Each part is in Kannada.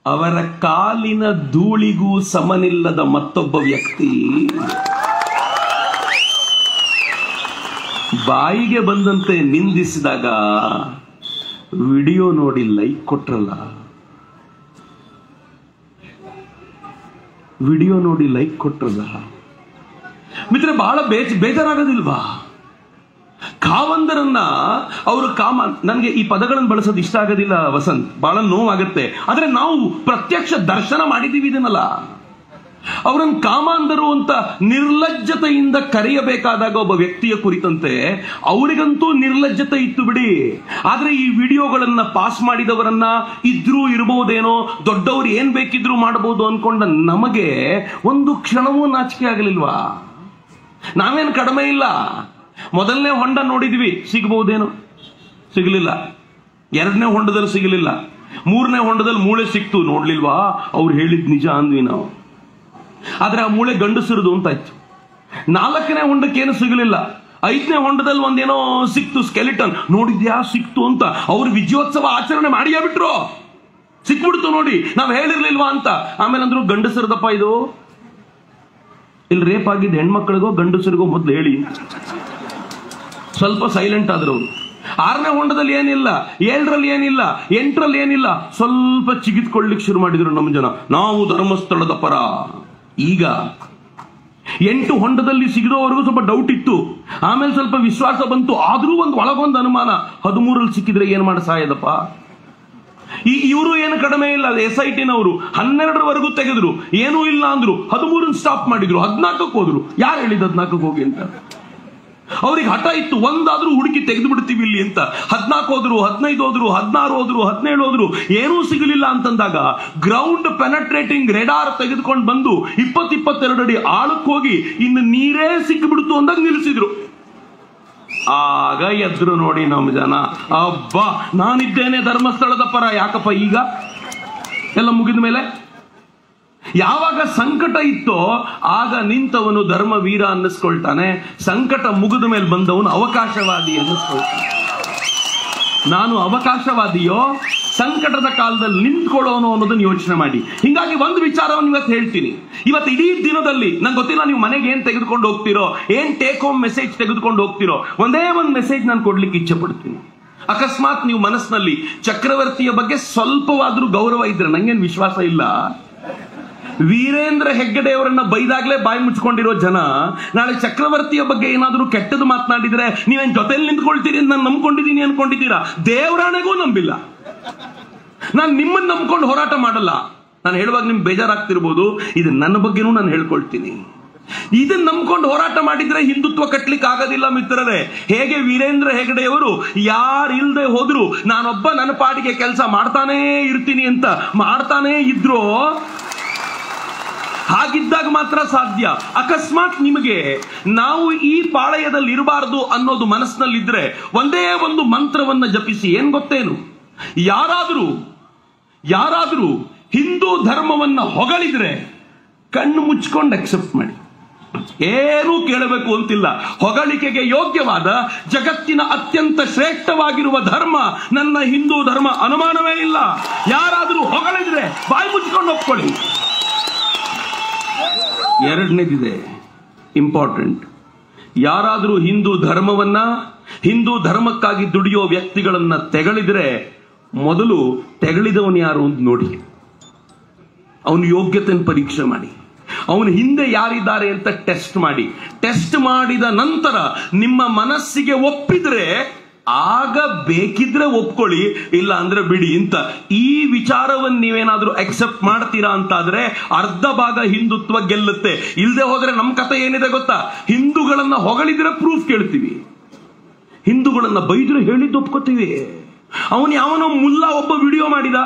ಅವರ ಕಾಲಿನ ಧೂಳಿಗೂ ಸಮನಿಲ್ಲದ ಮತ್ತೊಬ್ಬ ವ್ಯಕ್ತಿ ಬಾಯಿಗೆ ಬಂದಂತೆ ನಿಂದಿಸಿದಾಗ ವಿಡಿಯೋ ನೋಡಿ ಲೈಕ್ ಕೊಟ್ರಲ್ಲ, ವಿಡಿಯೋ ನೋಡಿ ಲೈಕ್ ಕೊಟ್ರಲ್ಲ ಮಿತ್ರ, ಬಹಳ ಬೇಜಾರಾಗೋದಿಲ್ವಾ? ಕಾವಂದರನ್ನ ಅವರು ನನಗೆ ಈ ಪದಗಳನ್ನು ಬಳಸೋದು ಇಷ್ಟ ಆಗೋದಿಲ್ಲ ವಸಂತ್, ಬಹಳ ನೋವಾಗುತ್ತೆ. ಆದ್ರೆ ನಾವು ಪ್ರತ್ಯಕ್ಷ ದರ್ಶನ ಮಾಡಿದೀವಿ ಇದನ್ನಲ್ಲ. ಅವರನ್ನು ಕಾಮಾಂಧರು ಅಂತ ನಿರ್ಲಜ್ಜತೆಯಿಂದ ಕರೆಯಬೇಕಾದಾಗ ಒಬ್ಬ ವ್ಯಕ್ತಿಯ ಕುರಿತಂತೆ ಅವರಿಗಂತೂ ನಿರ್ಲಜ್ಜತೆ ಇತ್ತು ಬಿಡಿ. ಆದ್ರೆ ಈ ವಿಡಿಯೋಗಳನ್ನ ಪಾಸ್ ಮಾಡಿದವರನ್ನ ಇದ್ರೂ ಇರಬಹುದೇನೋ, ದೊಡ್ಡವರು ಏನ್ ಬೇಕಿದ್ರು ಮಾಡಬಹುದು ಅನ್ಕೊಂಡ ನಮಗೆ ಒಂದು ಕ್ಷಣವೂ ನಾಚಿಕೆ ಆಗಲಿಲ್ವಾ? ನಾವೇನು ಕಡಿಮೆ ಇಲ್ಲ. ಮೊದಲನೇ ಹೊಂಡ ನೋಡಿದ್ವಿ, ಸಿಗಬಹುದೇನೋ, ಸಿಗಲಿಲ್ಲ. ಎರಡನೇ ಹೊಂಡದಲ್ಲಿ ಸಿಗಲಿಲ್ಲ. ಮೂರನೇ ಹೊಂಡದಲ್ಲಿ ಮೂಳೆ ಸಿಕ್ತು, ನೋಡ್ಲಿಲ್ವಾ? ಅವ್ರು ಹೇಳಿದ್ ನಿಜ ಅಂದ್ವಿ ನಾವು. ಆದ್ರೆ ಆ ಮೂಳೆ ಗಂಡಸಿರುದು ಅಂತಾಯ್ತು. ನಾಲ್ಕನೇ ಹೊಂಡಕ್ಕೆ ಏನು ಸಿಗಲಿಲ್ಲ. ಐದನೇ ಹೊಂಡದಲ್ಲಿ ಒಂದೇನೋ ಸಿಕ್ತು, ಸ್ಕೆಲಿಟನ್. ನೋಡಿದ್ಯಾ, ಸಿಕ್ತು ಅಂತ ಅವ್ರು ವಿಜಯೋತ್ಸವ ಆಚರಣೆ ಮಾಡಿಯೇ ಬಿಟ್ರು. ಸಿಕ್ಬಿಡ್ತು ನೋಡಿ, ನಾವ್ ಹೇಳಿರ್ಲಿಲ್ವಾ ಅಂತ. ಆಮೇಲೆ ಅಂದ್ರು ಗಂಡಸರದಪ್ಪ ಇದು. ಇಲ್ಲಿ ರೇಪ್ ಆಗಿದ್ದ ಹೆಣ್ಮಕ್ಳಿಗೋ ಗಂಡಸರಿಗೋ ಮೊದ್ಲು ಹೇಳಿ. ಸ್ವಲ್ಪ ಸೈಲೆಂಟ್ ಆದ್ರು ಅವರು. ಆರನೇ ಹೊಂಡದಲ್ಲಿ ಏನಿಲ್ಲ, 7ರಲ್ಲಿ ಏನಿಲ್ಲ, 8ರಲ್ಲಿ ಏನಿಲ್ಲ. ಸ್ವಲ್ಪ ಚಿಗಿತ್ಕೊಳ್ಳಿಕ್ ಶುರು ಮಾಡಿದ್ರು ನಮ್ಮ ಜನ, ನಾವು ಧರ್ಮಸ್ಥಳದ ಪರ. ಈಗ 8 ಹೊಂಡದಲ್ಲಿ ಸಿಗದವರೆಗೂ ಸ್ವಲ್ಪ ಡೌಟ್ ಇತ್ತು, ಆಮೇಲೆ ಸ್ವಲ್ಪ ವಿಶ್ವಾಸ ಬಂತು. ಆದ್ರೂ ಒಳಗೊಂದು ಅನುಮಾನ, 13ರಲ್ಲಿ ಸಿಕ್ಕಿದ್ರೆ ಏನ್ ಮಾಡಿ ಸಾಯದಪ್ಪ. ಇವರು ಏನು ಕಡಿಮೆ ಇಲ್ಲ. SIT-ನವರು 12ರವರೆಗೂ ತೆಗೆದ್ರು, ಏನೂ ಇಲ್ಲ ಅಂದ್ರು. 13 ಸ್ಟಾಪ್ ಮಾಡಿದ್ರು, 14ಕ್ಕೆ ಹೋದ್ರು. ಯಾರು ಹೇಳಿದ್ 14ಕ್ಕೆ ಹೋಗಿ ಅಂತ? ಅವ್ರಿಗೆ ಹಠ ಇತ್ತು, ಒಂದಾದ್ರೂ ಹುಡುಕಿ ತೆಗೆದು ಬಿಡ್ತೀವಿ ಇಲ್ಲಿ ಅಂತ. 14 ಹೋದ್ರು, 15 ಹೋದ್ರು, 16 ಹೋದ್ರು, 17 ಹೋದ್ರು, ಏನೂ ಸಿಗಲಿಲ್ಲ ಅಂತಂದಾಗ ಗ್ರೌಂಡ್ ಪೆನಟ್ರೇಟಿಂಗ್ ರೆಡಾರ್ ತೆಗೆದುಕೊಂಡು ಬಂದು 20-22 ಅಡಿ ಆಳಕ್ಕೆ ಹೋಗಿ ಇನ್ನು ನೀರೇ ಸಿಕ್ಕಿಬಿಡ್ತು ಅಂದಾಗ ನಿಲ್ಲಿಸಿದ್ರು. ಆಗ ಎದ್ರು ನೋಡಿ ನಮ್ಮ ಜನ, ಅಬ್ಬಾ ನಾನಿದ್ದೇನೆ ಧರ್ಮಸ್ಥಳದ ಪರ. ಯಾಕಪ್ಪ ಈಗ ಎಲ್ಲ ಮುಗಿದ ಮೇಲೆ? ಯಾವಾಗ ಸಂಕಟ ಇತ್ತೋ ಆಗ ನಿಂತವನು ಧರ್ಮವೀರ ಅನ್ನಿಸ್ಕೊಳ್ತಾನೆ, ಸಂಕಟ ಮುಗಿದ ಮೇಲೆ ಬಂದವನು ಅವಕಾಶವಾದಿ ಅನ್ನಿಸ್ಕೊಳ್ತಾನೆ. ನಾನು ಅವಕಾಶವಾದಿಯೋ ಸಂಕಟದ ಕಾಲದಲ್ಲಿ ನಿಂತ್ಕೊಳ್ಳೋನು ಅನ್ನೋದನ್ನ ಯೋಚನೆ ಮಾಡಿ. ಹಿಂಗಾಗಿ ಒಂದು ವಿಚಾರವನ್ನು ಇವತ್ತು ಹೇಳ್ತೀನಿ. ಇವತ್ತು ಇಡೀ ದಿನದಲ್ಲಿ ನಂಗೆ ಗೊತ್ತಿಲ್ಲ ನೀವು ಮನೆಗೆ ಏನ್ ತೆಗೆದುಕೊಂಡು ಹೋಗ್ತಿರೋ, ಏನ್ ಟೇಕ್ ಹೋಮ್ ಮೆಸೇಜ್ ತೆಗೆದುಕೊಂಡು ಹೋಗ್ತಿರೋ, ಒಂದೇ ಒಂದು ಮೆಸೇಜ್ ನಾನು ಕೊಡ್ಲಿಕ್ಕೆ ಇಚ್ಛೆ ಪಡ್ತೀನಿ. ಅಕಸ್ಮಾತ್ ನೀವು ಮನಸ್ಸಿನಲ್ಲಿ ಚಕ್ರವರ್ತಿಯ ಬಗ್ಗೆ ಸ್ವಲ್ಪವಾದ್ರೂ ಗೌರವ ಇದ್ರೆ, ನಂಗೇನು ವಿಶ್ವಾಸ ಇಲ್ಲ, ವೀರೇಂದ್ರ ಹೆಗ್ಗಡೆ ಅವರನ್ನ ಬೈದಾಗ್ಲೇ ಬಾಯಿ ಮುಚ್ಕೊಂಡಿರೋ ಜನ ನಾಳೆ ಚಕ್ರವರ್ತಿಯ ಬಗ್ಗೆ ಏನಾದ್ರೂ ಕೆಟ್ಟದ್ದು ಮಾತನಾಡಿದ್ರೆ ನೀವೇನ್ ಜೊತೆಲಿ ನಿಂತ್ಕೊಳ್ತೀರಿ ಅಂತ ನಾನು ನಂಬ್ಕೊಂಡಿದ್ದೀನಿ ಅನ್ಕೊಂಡಿದ್ದೀರಾ? ದೇವರಾಣೆಗೂ ನಂಬಿಲ್ಲ. ನಾನು ನಿಮ್ಮನ್ನ ನಂಬ್ಕೊಂಡು ಹೋರಾಟ ಮಾಡಲ್ಲ. ನಾನು ಹೇಳುವಾಗ ನಿಮ್ಗೆ ಬೇಜಾರಾಗ್ತಿರ್ಬೋದು, ಇದು ನನ್ನ ಬಗ್ಗೆನೂ ನಾನು ಹೇಳ್ಕೊಳ್ತೀನಿ. ಇದನ್ನ ನಂಬ್ಕೊಂಡು ಹೋರಾಟ ಮಾಡಿದ್ರೆ ಹಿಂದುತ್ವ ಕಟ್ಲಿಕ್ಕೆ ಆಗೋದಿಲ್ಲ ಮಿತ್ರರೇ. ಹೇಗೆ ವೀರೇಂದ್ರ ಹೆಗಡೆಯವರು ಯಾರಿಲ್ದೆ ಹೋದ್ರು ನಾನೊಬ್ಬ ನನ್ನ ಪಾಡಿಗೆ ಕೆಲಸ ಮಾಡ್ತಾನೇ ಇರ್ತೀನಿ ಅಂತ ಮಾಡ್ತಾನೇ ಇದ್ರು, ಹಾಗಿದ್ದಾಗ ಮಾತ್ರ ಸಾಧ್ಯ. ಅಕಸ್ಮಾತ್ ನಿಮಗೆ ನಾವು ಈ ಪಾಳಯದಲ್ಲಿ ಇರಬಾರದು ಅನ್ನೋದು ಮನಸ್ಸಿನಲ್ಲಿದ್ರೆ ಒಂದೇ ಒಂದು ಮಂತ್ರವನ್ನ ಜಪಿಸಿ. ಏನ್ ಗೊತ್ತೇನು? ಯಾರಾದ್ರೂ ಹಿಂದೂ ಧರ್ಮವನ್ನ ಹೊಗಳಿದ್ರೆ ಕಣ್ಣು ಮುಚ್ಕೊಂಡು ಅಕ್ಸೆಪ್ಟ್ ಮಾಡಿ, ಏನೂ ಕೇಳಬೇಕು ಅಂತಿಲ್ಲ. ಹೊಗಳಿಕೆಗೆ ಯೋಗ್ಯವಾದ ಜಗತ್ತಿನ ಅತ್ಯಂತ ಶ್ರೇಷ್ಠವಾಗಿರುವ ಧರ್ಮ ನನ್ನ ಹಿಂದೂ ಧರ್ಮ, ಅನುಮಾನವೇ ಇಲ್ಲ. ಯಾರಾದ್ರೂ ಹೊಗಳಿದ್ರೆ ಬಾಯಿ ಮುಚ್ಕೊಂಡು ಒಪ್ಕೊಳ್ಳಿ. ಎರಡನೇದಿದೆ, ಇಂಪಾರ್ಟೆಂಟ್. ಯಾರಾದ್ರೂ ಹಿಂದೂ ಧರ್ಮವನ್ನ, ಹಿಂದೂ ಧರ್ಮಕ್ಕಾಗಿ ದುಡಿಯೋ ವ್ಯಕ್ತಿಗಳನ್ನ ತೆಗಳಿದ್ರೆ ಮೊದಲು ತೆಗಳಿದವನು ಯಾರು ಅಂತ ನೋಡಿ, ಅವನ ಯೋಗ್ಯತೆಯನ್ನು ಪರೀಕ್ಷೆ ಮಾಡಿ, ಅವನ ಹಿಂದೆ ಯಾರಿದ್ದಾರೆ ಅಂತ ಟೆಸ್ಟ್ ಮಾಡಿ. ಟೆಸ್ಟ್ ಮಾಡಿದ ನಂತರ ನಿಮ್ಮ ಮನಸ್ಸಿಗೆ ಒಪ್ಪಿದ್ರೆ ಆಗ ಬೇಕಿದ್ರೆ ಒಪ್ಕೊಳ್ಳಿ, ಇಲ್ಲ ಅಂದ್ರೆ ಬಿಡಿ ಅಂತ. ಈ ವಿಚಾರವನ್ನು ನೀವೇನಾದ್ರೂ ಅಕ್ಸೆಪ್ಟ್ ಮಾಡ್ತೀರಾ ಅಂತಾದ್ರೆ ಅರ್ಧ ಭಾಗ ಹಿಂದುತ್ವ ಗೆಲ್ಲುತ್ತೆ. ಇಲ್ಲದೆ ಹೋದ್ರೆ ನಮ್ ಕಥೆ ಏನಿದೆ ಗೊತ್ತಾ? ಹಿಂದೂಗಳನ್ನ ಹೊಗಳಿದ್ರೆ ಪ್ರೂಫ್ ಕೇಳ್ತೀವಿ, ಹಿಂದೂಗಳನ್ನ ಬೈದ್ರೆ ಹೇಳಿದ್ದು ಒಪ್ಕೋತೀವಿ. ಅವನು ಯಾವನೋ ಮುಲ್ಲಾ ಒಬ್ಬ ವಿಡಿಯೋ ಮಾಡಿದ,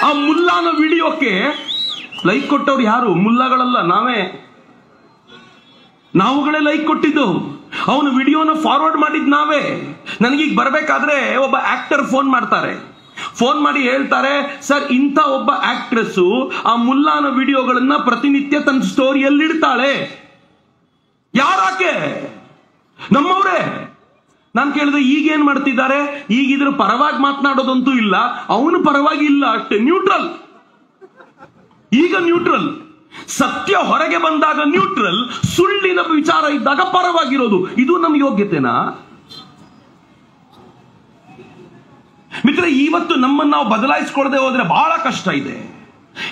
ಆ ಮುಲ್ಲಾನ ವಿಡಿಯೋಕ್ಕೆ ಲೈಕ್ ಕೊಟ್ಟವ್ರು ಯಾರು? ಮುಲ್ಲಾಗಳಲ್ಲ, ನಾವುಗಳೇ ಲೈಕ್ ಕೊಟ್ಟಿದ್ದು. ಅವನು ವಿಡಿಯೋನ ಫಾರ್ವರ್ಡ್ ಮಾಡಿದ್ ನಾವೇ. ನನಗೀಗ ಬರ್ಬೇಕಾದ್ರೆ ಒಬ್ಬ ಆಕ್ಟರ್ ಫೋನ್ ಮಾಡ್ತಾರೆ, ಫೋನ್ ಮಾಡಿ ಹೇಳ್ತಾರೆ, ಸರ್ ಇಂಥ ಒಬ್ಬ ಆಕ್ಟ್ರೆಸ್ ಆ ಮುಲ್ಲಾನ ವಿಡಿಯೋಗಳನ್ನ ಪ್ರತಿನಿತ್ಯ ತನ್ನ ಸ್ಟೋರಿಯಲ್ಲಿ ಇಡ್ತಾಳೆ. ಯಾರಾಕೆ? ನಮ್ಮವ್ರೆ. ನಾನು ಕೇಳಿದೆ ಈಗೇನ್ ಮಾಡ್ತಿದ್ದಾರೆ? ಈಗ ಇದ್ರ ಪರವಾಗಿ ಮಾತನಾಡೋದಂತೂ ಇಲ್ಲ, ಅವನು ಪರವಾಗಿ ಇಲ್ಲ, ಅಷ್ಟೇ ನ್ಯೂಟ್ರಲ್. ಈಗ ನ್ಯೂಟ್ರಲ್. ಸತ್ಯ ಹೊರಗೆ ಬಂದಾಗ ನ್ಯೂಟ್ರಲ್, ಸುಳ್ಳಿನ ವಿಚಾರ ಇದ್ದಾಗ ಪರವಾಗಿರೋದು. ಇದು ನಮ್ಮ ಯೋಗ್ಯತೆನಾ? ಮಿತ್ರ, ಇವತ್ತು ನಮ್ಮನ್ನು ನಾವು ಬದಲಾಯಿಸಿಕೊಳ್ಳದೆ ಹೋದ್ರೆ ಬಹಳ ಕಷ್ಟ ಇದೆ.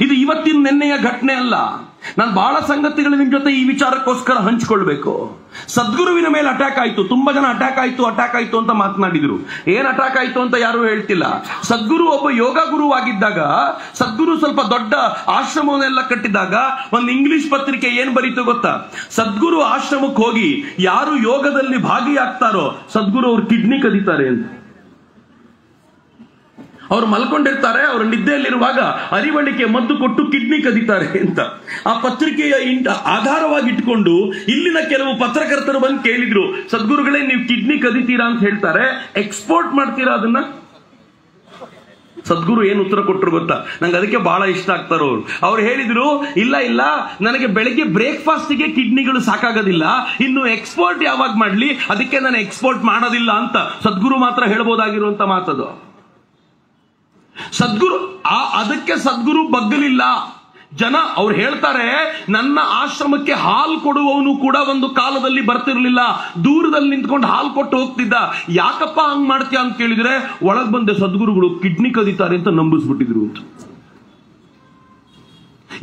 ಇದು ಇವತ್ತಿನ ನೆನ್ನೆಯ ಘಟನೆ ಅಲ್ಲ. ನಾನು ಬಹಳ ಸಂಗತಿಗಳ ನಿಮ್ ಜೊತೆ ಈ ವಿಚಾರಕ್ಕೋಸ್ಕರ ಹಂಚಿಕೊಳ್ಬೇಕು. ಸದ್ಗುರುವಿನ ಮೇಲೆ ಅಟ್ಯಾಕ್ ಆಯ್ತು, ತುಂಬಾ ಜನ ಅಟ್ಯಾಕ್ ಆಯ್ತು ಅಂತ ಮಾತನಾಡಿದ್ರು. ಏನ್ ಅಟ್ಯಾಕ್ ಆಯ್ತು ಅಂತ ಯಾರು ಹೇಳ್ತಿಲ್ಲ. ಸದ್ಗುರು ಒಬ್ಬ ಯೋಗ ಗುರುವಾಗಿದ್ದಾಗ, ಸದ್ಗುರು ಸ್ವಲ್ಪ ದೊಡ್ಡ ಆಶ್ರಮವನ್ನೆಲ್ಲ ಕಟ್ಟಿದಾಗ ಒಂದು ಇಂಗ್ಲಿಷ್ ಪತ್ರಿಕೆ ಏನ್ ಬರೀತು ಗೊತ್ತಾ? ಸದ್ಗುರು ಆಶ್ರಮಕ್ಕೆ ಹೋಗಿ ಯಾರು ಯೋಗದಲ್ಲಿ ಭಾಗಿಯಾಗ್ತಾರೋ ಸದ್ಗುರು ಅವ್ರ ಕಿಡ್ನಿ ಕದೀತಾರೆ ಅಂತ. ಅವ್ರು ಮಲ್ಕೊಂಡಿರ್ತಾರೆ, ಅವ್ರ ನಿದ್ದೆಯಲ್ಲಿರುವಾಗ ಅರಿವಳಿಕೆ ಮದ್ದು ಕೊಟ್ಟು ಕಿಡ್ನಿ ಕದೀತಾರೆ ಅಂತ. ಆ ಪತ್ರಿಕೆಯ ಆಧಾರವಾಗಿ ಇಟ್ಕೊಂಡು ಇಲ್ಲಿನ ಕೆಲವು ಪತ್ರಕರ್ತರು ಬಂದು ಕೇಳಿದ್ರು, ಸದ್ಗುರುಗಳೇ ನೀವು ಕಿಡ್ನಿ ಕದೀತೀರಾ ಅಂತ ಹೇಳ್ತಾರೆ, ಎಕ್ಸ್ಪೋರ್ಟ್ ಮಾಡ್ತೀರಾ ಅದನ್ನ? ಸದ್ಗುರು ಏನು ಉತ್ತರ ಕೊಟ್ಟರು ಗೊತ್ತಾ? ನಂಗೆ ಅದಕ್ಕೆ ಬಹಳ ಇಷ್ಟ ಆಗ್ತಾರೋ ಅವ್ರು ಹೇಳಿದ್ರು, ಇಲ್ಲ ನನಗೆ ಬೆಳಗ್ಗೆ ಬ್ರೇಕ್ಫಾಸ್ಟ್ಗೆ ಕಿಡ್ನಿಗಳು ಸಾಕಾಗೋದಿಲ್ಲ, ಇನ್ನು ಎಕ್ಸ್ಪೋರ್ಟ್ ಯಾವಾಗ ಮಾಡ್ಲಿ, ಅದಕ್ಕೆ ನಾನು ಎಕ್ಸ್ಪೋರ್ಟ್ ಮಾಡೋದಿಲ್ಲ ಅಂತ ಸದ್ಗುರು ಮಾತ್ರ ಹೇಳ್ಬೋದಾಗಿರುವಂತ ಮಾತದು. ಸದ್ಗುರು ಅದಕ್ಕೆ ಸದ್ಗುರು ಬಗ್ಗಲಿಲ್ಲ. ಜನ ಅವ್ರು ಹೇಳ್ತಾರೆ, ನನ್ನ ಆಶ್ರಮಕ್ಕೆ ಹಾಲು ಕೊಡುವವನು ಕೂಡ ಒಂದು ಕಾಲದಲ್ಲಿ ಬರ್ತಿರ್ಲಿಲ್ಲ, ದೂರದಲ್ಲಿ ನಿಂತ್ಕೊಂಡು ಹಾಲು ಕೊಟ್ಟು ಹೋಗ್ತಿದ್ದ. ಯಾಕಪ್ಪ ಹಂಗ್ ಮಾಡ್ತೀಯ ಅಂತ ಕೇಳಿದ್ರೆ, ಒಳಗ್ ಬಂದೆ ಸದ್ಗುರುಗಳು ಕಿಡ್ನಿ ಕದೀತಾರೆ ಅಂತ ನಂಬಿಸ್ಬಿಟ್ಟಿದ್ರು ಅಂತ.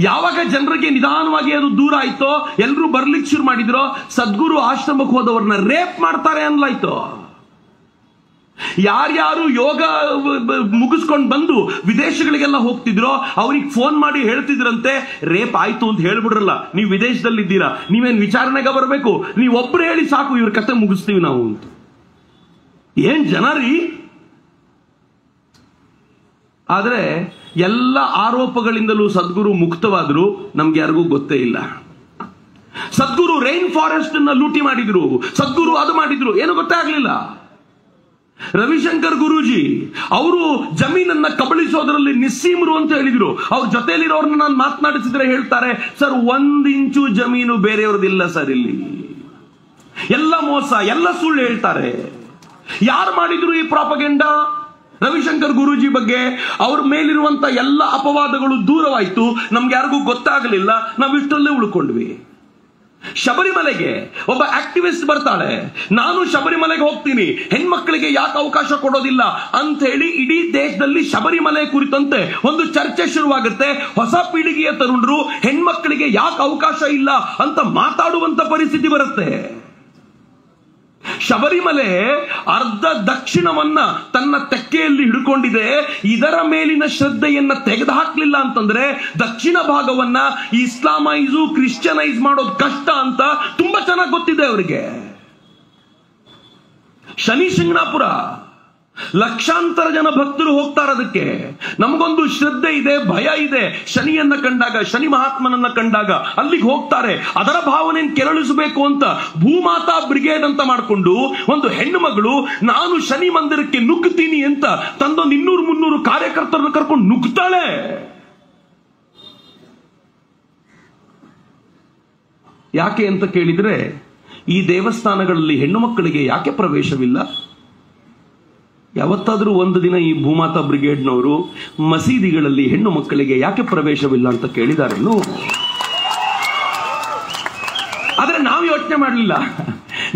ಯಾವಾಗ ಜನರಿಗೆ ನಿಧಾನವಾಗಿ ಅದು ದೂರ ಆಯ್ತೋ, ಎಲ್ರು ಬರ್ಲಿಕ್ಕೆ ಶುರು ಮಾಡಿದ್ರು, ಸದ್ಗುರು ಆಶ್ರಮಕ್ಕೆ ಹೋದವ್ರನ್ನ ರೇಪ್ ಮಾಡ್ತಾರೆ ಅನ್ಲಾಯ್ತು. ಯಾರ್ಯಾರು ಯೋಗ ಮುಗಿಸ್ಕೊಂಡು ಬಂದು ವಿದೇಶಗಳಿಗೆಲ್ಲ ಹೋಗ್ತಿದ್ರೋ ಅವ್ರಿಗೆ ಫೋನ್ ಮಾಡಿ ಹೇಳ್ತಿದ್ರಂತೆ, ರೇಪ್ ಆಯ್ತು ಅಂತ ಹೇಳ್ಬಿಡ್ರಲ್ಲ, ನೀವು ವಿದೇಶದಲ್ಲಿದ್ದೀರಾ, ನೀವೇನ್ ವಿಚಾರಣೆಗೆ ಬರಬೇಕು, ನೀವು ಒಬ್ರು ಹೇಳಿ ಸಾಕು, ಇವ್ರ ಕತೆ ಮುಗಿಸ್ತೀವಿ ನಾವು ಅಂತ. ಏನ್ ಜನ ರೀ! ಆದ್ರೆ ಎಲ್ಲ ಆರೋಪಗಳಿಂದಲೂ ಸದ್ಗುರು ಮುಕ್ತವಾದ್ರು ನಮ್ಗೆ ಯಾರಿಗೂ ಗೊತ್ತೇ ಇಲ್ಲ. ಸದ್ಗುರು ರೈನ್ ಫಾರೆಸ್ಟ್ ಅನ್ನ ಲೂಟಿ ಮಾಡಿದ್ರು, ಸದ್ಗುರು ಅದು ಮಾಡಿದ್ರು, ಏನು ಗೊತ್ತೇ ಆಗ್ಲಿಲ್ಲ. ರವಿಶಂಕರ್ ಗುರೂಜಿ ಅವರು ಜಮೀನನ್ನ ಕಬಳಿಸೋದ್ರಲ್ಲಿ ನಿಸ್ಸೀಮರು ಅಂತ ಹೇಳಿದ್ರು. ಅವ್ರ ಜೊತೆಯಲ್ಲಿರೋರ್ನ ನಾನು ಮಾತನಾಡಿಸಿದ್ರೆ ಹೇಳ್ತಾರೆ, ಸರ್ 1 ಇಂಚು ಜಮೀನು ಬೇರೆಯವ್ರದಿಲ್ಲ ಸರ್, ಇಲ್ಲಿ ಎಲ್ಲ ಮೋಸ, ಎಲ್ಲ ಸುಳ್ಳು ಹೇಳ್ತಾರೆ. ಯಾರು ಮಾಡಿದ್ರು ಈ ಪ್ರಾಪಗೆಂಡಾ? ರವಿಶಂಕರ್ ಗುರೂಜಿ ಬಗ್ಗೆ ಅವ್ರ ಮೇಲಿರುವಂತ ಎಲ್ಲ ಅಪವಾದಗಳು ದೂರವಾಯ್ತು, ನಮ್ಗೆ ಯಾರಿಗೂ ಗೊತ್ತಾಗಲಿಲ್ಲ, ನಾವು ಇಷ್ಟಲ್ಲೇ ಉಳ್ಕೊಂಡ್ವಿ. ಶಬರಿಮಲೆಗೆ ಒಬ್ಬ ಆಕ್ಟಿವಿಸ್ಟ್ ಬರ್ತಾಳೆ, ನಾನು ಶಬರಿಮಲೆಗೆ ಹೋಗ್ತೀನಿ, ಹೆಣ್ಮಕ್ಳಿಗೆ ಯಾಕೆ ಅವಕಾಶ ಕೊಡೋದಿಲ್ಲ ಅಂತ ಹೇಳಿ ಇಡೀ ದೇಶದಲ್ಲಿ ಶಬರಿಮಲೆ ಕುರಿತಂತೆ ಒಂದು ಚರ್ಚೆ ಶುರುವಾಗುತ್ತೆ. ಹೊಸ ಪೀಳಿಗೆಯ ತರುಣರು ಹೆಣ್ಮಕ್ಳಿಗೆ ಯಾಕೆ ಅವಕಾಶ ಇಲ್ಲ ಅಂತ ಮಾತಾಡುವಂತ ಪರಿಸ್ಥಿತಿ ಬರುತ್ತೆ. ಶಬರಿಮಲೆ ಅರ್ಧ ದಕ್ಷಿಣವನ್ನ ತನ್ನ ತೆಕ್ಕೆಯಲ್ಲಿ ಹಿಡ್ಕೊಂಡಿದೆ. ಇದರ ಮೇಲಿನ ಶ್ರದ್ಧೆಯನ್ನ ತೆಗೆದುಹಾಕ್ಲಿಲ್ಲ ಅಂತಂದ್ರೆ ದಕ್ಷಿಣ ಭಾಗವನ್ನ ಇಸ್ಲಾಮೈಸು ಕ್ರಿಶ್ಚಿಯನೈಸ್ ಮಾಡೋದು ಕಷ್ಟ ಅಂತ ತುಂಬಾ ಚೆನ್ನಾಗಿ ಗೊತ್ತಿದೆ ಅವರಿಗೆ. ಶನಿ ಶಿಂಗಣಾಪುರ ಲಕ್ಷಾಂತರ ಜನ ಭಕ್ತರು ಹೋಗ್ತಾರೆ. ಅದಕ್ಕೆ ನಮಗೊಂದು ಶ್ರದ್ಧೆ ಇದೆ, ಭಯ ಇದೆ. ಶನಿಯನ್ನ ಕಂಡಾಗ, ಶನಿ ಮಹಾತ್ಮನನ್ನ ಕಂಡಾಗ ಅಲ್ಲಿಗೆ ಹೋಗ್ತಾರೆ. ಅದರ ಭಾವನೆಯನ್ನು ಕೆರಳಿಸಬೇಕು ಅಂತ ಭೂಮಾತಾ ಬ್ರಿಗೇಡ್ ಅಂತ ಮಾಡಿಕೊಂಡು ಒಂದು ಹೆಣ್ಣು ಮಗಳು ನಾನು ಶನಿ ಮಂದಿರಕ್ಕೆ ನುಗ್ಗುತ್ತೀನಿ ಅಂತ ತಂದೊಂದು 200-300 ಕಾರ್ಯಕರ್ತರನ್ನು ಕರ್ಕೊಂಡು ನುಗ್ತಾಳೆ. ಯಾಕೆ ಅಂತ ಕೇಳಿದ್ರೆ, ಈ ದೇವಸ್ಥಾನಗಳಲ್ಲಿ ಹೆಣ್ಣು ಮಕ್ಕಳಿಗೆ ಯಾಕೆ ಪ್ರವೇಶವಿಲ್ಲ? ಯಾವತ್ತಾದ್ರೂ ಒಂದು ದಿನ ಈ ಭೂಮಾತಾ ಬ್ರಿಗೇಡ್ನವರು ಮಸೀದಿಗಳಲ್ಲಿ ಹೆಣ್ಣು ಮಕ್ಕಳಿಗೆ ಯಾಕೆ ಪ್ರವೇಶವಿಲ್ಲ ಅಂತ ಕೇಳಿದಾರೇನು? ಆದ್ರೆ ನಾವು ಯೋಚನೆ ಮಾಡಲಿಲ್ಲ.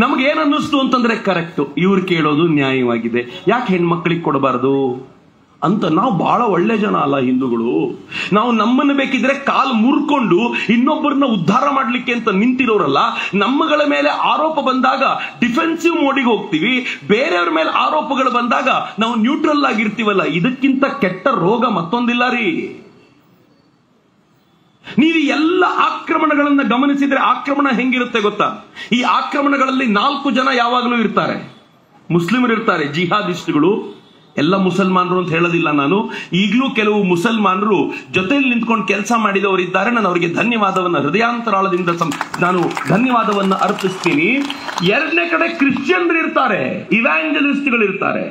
ನಮಗೇನನ್ನಿಸ್ತು ಅಂತಂದ್ರೆ, ಕರೆಕ್ಟ್, ಇವ್ರು ಕೇಳೋದು ನ್ಯಾಯವಾಗಿದೆ, ಯಾಕೆ ಹೆಣ್ಮಕ್ಳಿಗೆ ಕೊಡಬಾರದು ಅಂತ. ನಾವು ಬಹಳ ಒಳ್ಳೆ ಜನ ಅಲ್ಲ ಹಿಂದೂಗಳು. ನಾವು ನಮ್ಮನ್ನು ಬೇಕಿದ್ರೆ ಕಾಲು ಮುರ್ಕೊಂಡು ಇನ್ನೊಬ್ಬರನ್ನ ಉದ್ಧಾರ ಮಾಡ್ಲಿಕ್ಕೆ ಅಂತ ನಿಂತಿರೋರಲ್ಲ. ನಮ್ಮಗಳ ಮೇಲೆ ಆರೋಪ ಬಂದಾಗ ಡಿಫೆನ್ಸಿವ್ ಮೋಡಿಗೆ ಹೋಗ್ತೀವಿ, ಬೇರೆಯವ್ರ ಮೇಲೆ ಆರೋಪಗಳು ಬಂದಾಗ ನಾವು ನ್ಯೂಟ್ರಲ್ ಆಗಿರ್ತೀವಲ್ಲ. ಇದಕ್ಕಿಂತ ಕೆಟ್ಟ ರೋಗ ಮತ್ತೊಂದಿಲ್ಲ ರೀ. ನೀವು ಎಲ್ಲ ಆಕ್ರಮಣಗಳನ್ನ ಗಮನಿಸಿದ್ರೆ ಆಕ್ರಮಣ ಹೆಂಗಿರುತ್ತೆ ಗೊತ್ತಾ? ಈ ಆಕ್ರಮಣಗಳಲ್ಲಿ 4 ಜನ ಯಾವಾಗಲೂ ಇರ್ತಾರೆ. ಮುಸ್ಲಿಮರು ಇರ್ತಾರೆ, ಜಿಹಾದಿಸ್ಟ್ಗಳು. ಎಲ್ಲ ಮುಸಲ್ಮಾನರು ಅಂತ ಹೇಳೋದಿಲ್ಲ ನಾನು. ಈಗಲೂ ಕೆಲವು ಮುಸಲ್ಮಾನರು ಜೊತೆಯಲ್ಲಿ ನಿಂತ್ಕೊಂಡು ಕೆಲಸ ಮಾಡಿದವರು ಇದ್ದಾರೆ. ನಾನು ಅವರಿಗೆ ಧನ್ಯವಾದವನ್ನ ಹೃದಯಾಂತರಾಳದಿಂದ ನಾನು ಧನ್ಯವಾದವನ್ನ ಅರ್ಪಿಸ್ತೀನಿ. 2ನೇ ಕಡೆ ಕ್ರಿಶ್ಚಿಯನ್ರು ಇರ್ತಾರೆ, ಇವ್ಯಾಂಜಲಿಸ್ಟ್ಗಳು ಇರ್ತಾರೆ.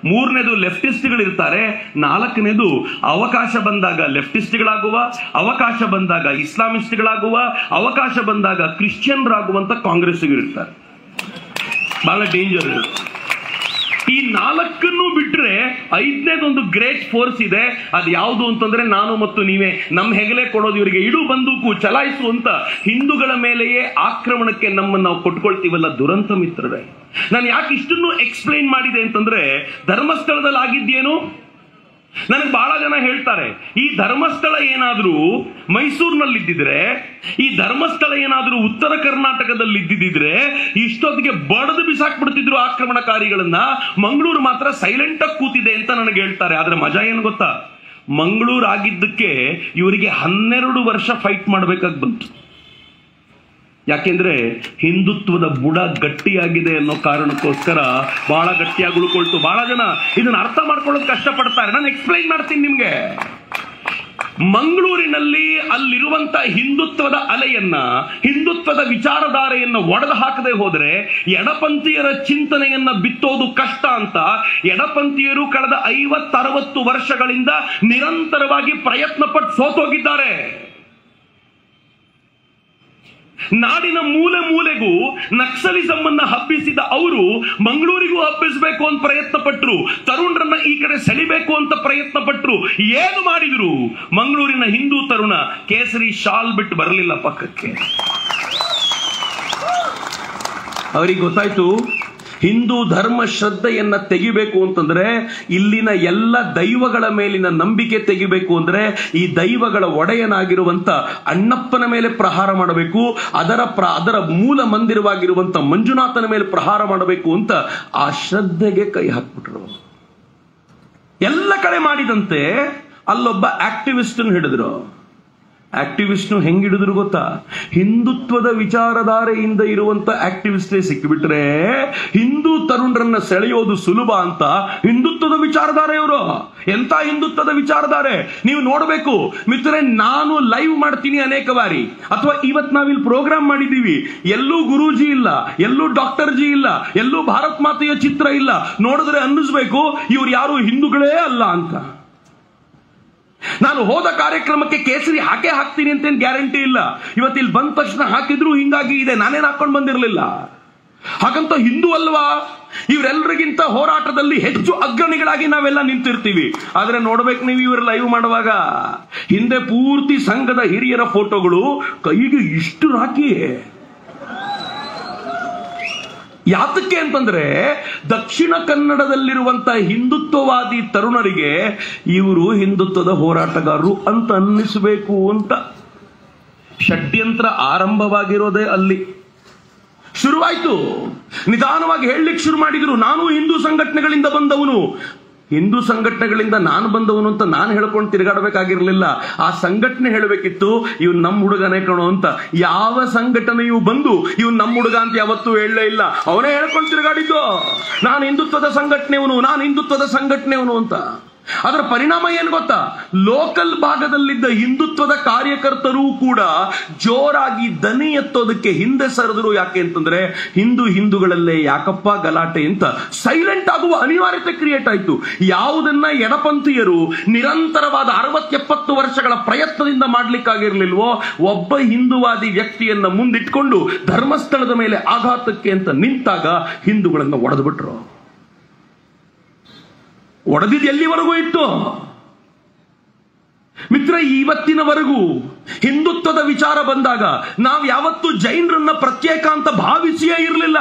3ನೇದು ಲೆಫ್ಟಿಸ್ಟ್ಗಳು ಇರ್ತಾರೆ. 4ನೇದು ಅವಕಾಶ ಬಂದಾಗ ಲೆಫ್ಟಿಸ್ಟ್ಗಳಾಗುವ, ಅವಕಾಶ ಬಂದಾಗ ಇಸ್ಲಾಮಿಸ್ಟ್ಗಳಾಗುವ, ಅವಕಾಶ ಬಂದಾಗ ಕ್ರಿಶ್ಚಿಯನ್ರಾಗುವಂತ ಕಾಂಗ್ರೆಸ್ಸಿಗರು ಇರ್ತಾರೆ. ಬಹಳ ಡೇಂಜರ್. ಈ 4 ಬಿಟ್ರೆ 5ನೇದೊಂದು ಗ್ರೇಟ್ ಫೋರ್ಸ್ ಇದೆ. ಅದು ಯಾವುದು ಅಂತಂದ್ರೆ ನಾನು ಮತ್ತು ನೀವೇ. ನಮ್ಮ ಹೆಗಲೇ ಕೊಡೋದು ಇವರಿಗೆ, ಇಡು ಬಂದೂಕು ಚಲಾಯಿಸು ಅಂತ ಹಿಂದೂಗಳ ಮೇಲೆಯೇ ಆಕ್ರಮಣಕ್ಕೆ ನಮ್ಮನ್ನು ನಾವು ಕೊಟ್ಕೊಳ್ತೀವಲ್ಲ ದುರಂತ ಮಿತ್ರರೇ. ನಾನು ಯಾಕೆ ಇಷ್ಟನ್ನು ಎಕ್ಸ್ಪ್ಲೈನ್ ಮಾಡಿದೆ ಅಂತಂದ್ರೆ, ಧರ್ಮಸ್ಥಳದಲ್ಲಿ ಆಗಿದ್ದೇನು, ನನಗೆ ಬಹಳ ಜನ ಹೇಳ್ತಾರೆ ಈ ಧರ್ಮಸ್ಥಳ ಏನಾದ್ರೂ ಮೈಸೂರಿನಲ್ಲಿದ್ದಿದ್ರೆ, ಈ ಧರ್ಮಸ್ಥಳ ಏನಾದ್ರೂ ಉತ್ತರ ಕರ್ನಾಟಕದಲ್ಲಿ ಇದ್ದಿದ್ರೆ ಇಷ್ಟೊತ್ತಿಗೆ ಬಡದು ಬಿಸಾಕ್ಬಿಡ್ತಿದ್ರು ಆಕ್ರಮಣಕಾರಿಗಳನ್ನ. ಮಂಗಳೂರು ಮಾತ್ರ ಸೈಲೆಂಟ್ ಆಗಿ ಕೂತಿದೆ ಅಂತ ನನಗೆ ಹೇಳ್ತಾರೆ. ಆದ್ರೆ ಮಜಾ ಏನು ಗೊತ್ತಾ, ಮಂಗಳೂರು ಆಗಿದ್ದಕ್ಕೆ ಇವರಿಗೆ 12 ವರ್ಷ ಫೈಟ್ ಮಾಡಬೇಕಾಗಿ ಬಂತು. ಯಾಕೆಂದ್ರೆ ಹಿಂದುತ್ವದ ಬುಡ ಗಟ್ಟಿಯಾಗಿದೆ ಅನ್ನೋ ಕಾರಣಕ್ಕೋಸ್ಕರ ಬಹಳ ಗಟ್ಟಿಯಾಗಿ ಉಳ್ಕೊಳ್ತು. ಬಹಳ ಜನ ಇದನ್ನ ಅರ್ಥ ಮಾಡ್ಕೊಳ್ಳೋದು ಕಷ್ಟಪಡ್ತಾರೆ. ನಾನು ಎಕ್ಸ್ಪ್ಲೈನ್ ಮಾಡ್ತೀನಿ ನಿಮ್ಗೆ. ಮಂಗಳೂರಿನಲ್ಲಿ ಅಲ್ಲಿರುವಂತ ಹಿಂದುತ್ವದ ಅಲೆಯನ್ನ, ಹಿಂದುತ್ವದ ವಿಚಾರಧಾರೆಯನ್ನ ಒಡೆದು ಹಾಕದೆ ಹೋದ್ರೆ ಎಡಪಂಥೀಯರ ಚಿಂತನೆಯನ್ನ ಬಿತ್ತೋದು ಕಷ್ಟ ಅಂತ ಎಡಪಂಥೀಯರು ಕಳೆದ 50-60 ವರ್ಷಗಳಿಂದ ನಿರಂತರವಾಗಿ ಪ್ರಯತ್ನ ಪಟ್ಟು ಸೋತೋಗಿದ್ದಾರೆ. ನಾಡಿನ ಮೂಲೆ ಮೂಲೆಗೂ ನಕ್ಸಲಿಸಂ ಅನ್ನ ಹಬ್ಬಿಸಿದ ಅವರು ಮಂಗಳೂರಿಗೂ ಹಬ್ಬಿಸಬೇಕು ಅಂತ ಪ್ರಯತ್ನ ಪಟ್ಟರು. ತರುಣರನ್ನ ಈ ಕಡೆ ಸೆಳಿಬೇಕು ಅಂತ ಪ್ರಯತ್ನ ಪಟ್ಟರು. ಏನು ಮಾಡಿದ್ರು? ಮಂಗಳೂರಿನ ಹಿಂದೂ ತರುಣ ಕೇಸರಿ ಶಾಲ್ ಬಿಟ್ಟು ಬರಲಿಲ್ಲ ಪಕ್ಕಕ್ಕೆ. ಅವರಿಗೆ ಗೊತ್ತಾಯ್ತು ಹಿಂದೂ ಧರ್ಮ ಶ್ರದ್ಧೆಯನ್ನ ತೆಗಿಬೇಕು ಅಂತಂದ್ರೆ, ಇಲ್ಲಿನ ಎಲ್ಲ ದೈವಗಳ ಮೇಲಿನ ನಂಬಿಕೆ ತೆಗಿಬೇಕು ಅಂದ್ರೆ ಈ ದೈವಗಳ ಒಡೆಯನಾಗಿರುವಂತ ಅಣ್ಣಪ್ಪನ ಮೇಲೆ ಪ್ರಹಾರ ಮಾಡಬೇಕು, ಅದರ ಮೂಲ ಮಂದಿರವಾಗಿರುವಂತ ಮಂಜುನಾಥನ ಮೇಲೆ ಪ್ರಹಾರ ಮಾಡಬೇಕು ಅಂತ ಆ ಶ್ರದ್ಧೆಗೆ ಕೈ ಹಾಕ್ಬಿಟ್ರು. ಎಲ್ಲ ಕಡೆ ಮಾಡಿದಂತೆ ಅಲ್ಲೊಬ್ಬ ಆಕ್ಟಿವಿಸ್ಟ್ ಹಿಡಿದ್ರು. ಆಕ್ಟಿವಿಸ್ಟ್ ಹೆಂಗ್ ಹಿಡಿದ್ರು ಗೊತ್ತಾ? ಹಿಂದುತ್ವದ ವಿಚಾರಧಾರೆಯಿಂದ ಇರುವಂತ ಆಕ್ಟಿವಿಸ್ಟೇ ಸಿಕ್ಕಿಬಿಟ್ರೆ ಹಿಂದೂ ತರುಣರನ್ನ ಸೆಳೆಯೋದು ಸುಲಭ ಅಂತ ಹಿಂದುತ್ವದ ವಿಚಾರಧಾರೆಯವರು. ಎಂತ ಹಿಂದುತ್ವದ ವಿಚಾರಧಾರೆ ನೀವು ನೋಡಬೇಕು ಮಿತ್ರರೇ. ನಾನು ಲೈವ್ ಮಾಡ್ತೀನಿ ಅನೇಕ ಬಾರಿ, ಅಥವಾ ಇವತ್ತು ನಾವಿಲ್ಲಿ ಪ್ರೋಗ್ರಾಮ್ ಮಾಡಿದೀವಿ, ಎಲ್ಲೂ ಗುರೂಜಿ ಇಲ್ಲ, ಎಲ್ಲೂ ಡಾಕ್ಟರ್ ಜಿ ಇಲ್ಲ, ಎಲ್ಲೂ ಭಾರತ್ ಮಾತೆಯ ಚಿತ್ರ ಇಲ್ಲ. ನೋಡಿದ್ರೆ ಅನ್ನಿಸ್ಬೇಕು ಇವ್ರು ಯಾರು ಹಿಂದೂಗಳೇ ಅಲ್ಲ ಅಂತ. ನಾನು ಹೋದ ಕಾರ್ಯಕ್ರಮಕ್ಕೆ ಕೇಸರಿ ಹಾಕ್ತೀನಿ ಅಂತೇನು ಗ್ಯಾರಂಟಿ ಇಲ್ಲ. ಇವತ್ತು ಇಲ್ಲಿ ಬಂದ ತಕ್ಷಣ ಹಾಕಿದ್ರು ಹಿಂಗಾಗಿ ಇದೆ, ನಾನೇನು ಹಾಕೊಂಡು ಬಂದಿರಲಿಲ್ಲ. ಹಾಗಂತ ಹಿಂದೂ ಅಲ್ವಾ? ಇವರೆಲ್ಲರಿಗಿಂತ ಹೋರಾಟದಲ್ಲಿ ಹೆಚ್ಚು ಅಗ್ರಣಿಗಳಾಗಿ ನಾವೆಲ್ಲ ನಿಂತಿರ್ತೀವಿ. ಆದ್ರೆ ನೋಡ್ಬೇಕು ನೀವು ಇವರು ಲೈವ್ ಮಾಡುವಾಗ ಹಿಂದೆ ಪೂರ್ತಿ ಸಂಘದ ಹಿರಿಯರ ಫೋಟೋಗಳು, ಕೈಗೆ ಇಷ್ಟು ರಾಖಿ. ಯಾತಕ್ಕೆ ಅಂತಂದ್ರೆ ದಕ್ಷಿಣ ಕನ್ನಡದಲ್ಲಿರುವಂತ ಹಿಂದುತ್ವವಾದಿ ತರುಣರಿಗೆ ಇವರು ಹಿಂದುತ್ವದ ಹೋರಾಟಗಾರರು ಅಂತ ಅನ್ನಿಸಬೇಕು ಅಂತ. ಷಡ್ಯಂತ್ರ ಆರಂಭವಾಗಿರೋದೇ ಅಲ್ಲಿ. ಶುರುವಾಯ್ತು, ನಿಧಾನವಾಗಿ ಹೇಳಲಿಕ್ಕೆ ಶುರು ಮಾಡಿದ್ರು. ನಾನು ಹಿಂದೂ ಸಂಘಟನೆಗಳಿಂದ ಬಂದವನು, ಹಿಂದೂ ಸಂಘಟನೆಗಳಿಂದ ನಾನು ಬಂದವನು ಅಂತ ನಾನು ಹೇಳ್ಕೊಂಡು ತಿರುಗಾಡಬೇಕಾಗಿರ್ಲಿಲ್ಲ. ಆ ಸಂಘಟನೆ ಹೇಳಬೇಕಿತ್ತು ಇವ್ನು ನಮ್ಮ ಹುಡುಗನೇ ಕಣೋ ಅಂತ. ಯಾವ ಸಂಘಟನೆಯು ಬಂದು ಇವ್ನು ನಮ್ಮ ಹುಡುಗ ಅಂತ ಯಾವತ್ತೂ ಹೇಳಲೇ ಇಲ್ಲ. ಅವನೇ ಹೇಳ್ಕೊಂಡು ತಿರುಗಾಡಿದ್ದು ನಾನು ಹಿಂದುತ್ವದ ಸಂಘಟನೆಯವನು ಅಂತ. ಅದರ ಪರಿಣಾಮ ಏನು ಗೊತ್ತಾ? ಲೋಕಲ್ ಭಾಗದಲ್ಲಿದ್ದ ಹಿಂದುತ್ವದ ಕಾರ್ಯಕರ್ತರು ಕೂಡ ಜೋರಾಗಿ ದನಿ ಎತ್ತೋದಕ್ಕೆ ಹಿಂದೆ ಸರಿದ್ರು. ಯಾಕೆ ಅಂತಂದ್ರೆ ಹಿಂದೂಗಳಲ್ಲೇ ಯಾಕಪ್ಪ ಗಲಾಟೆ ಅಂತ ಸೈಲೆಂಟ್ ಆಗುವ ಅನಿವಾರ್ಯತೆ ಕ್ರಿಯೇಟ್ ಆಯ್ತು. ಯಾವುದನ್ನ ಎಡಪಂಥೀಯರು ನಿರಂತರವಾದ 60-70 ವರ್ಷಗಳ ಪ್ರಯತ್ನದಿಂದ ಮಾಡ್ಲಿಕ್ಕಾಗಿರ್ಲಿಲ್ವೋ, ಒಬ್ಬ ಹಿಂದೂವಾದಿ ವ್ಯಕ್ತಿಯನ್ನ ಮುಂದಿಟ್ಕೊಂಡು ಧರ್ಮಸ್ಥಳದ ಮೇಲೆ ಆಘಾತಕ್ಕೆ ಅಂತ ನಿಂತಾಗ ಹಿಂದೂಗಳನ್ನ ಒಡೆದು ಬಿಟ್ರು. ಒಡೆದಿದ್ದು ಎಲ್ಲಿವರೆಗೂ ಇತ್ತು ಮಿತ್ರ? ಇವತ್ತಿನವರೆಗೂ ಹಿಂದುತ್ವದ ವಿಚಾರ ಬಂದಾಗ ನಾವು ಯಾವತ್ತೂ ಜೈನರನ್ನ ಪ್ರತ್ಯೇಕ ಅಂತ ಭಾವಿಸಿಯೇ ಇರಲಿಲ್ಲ.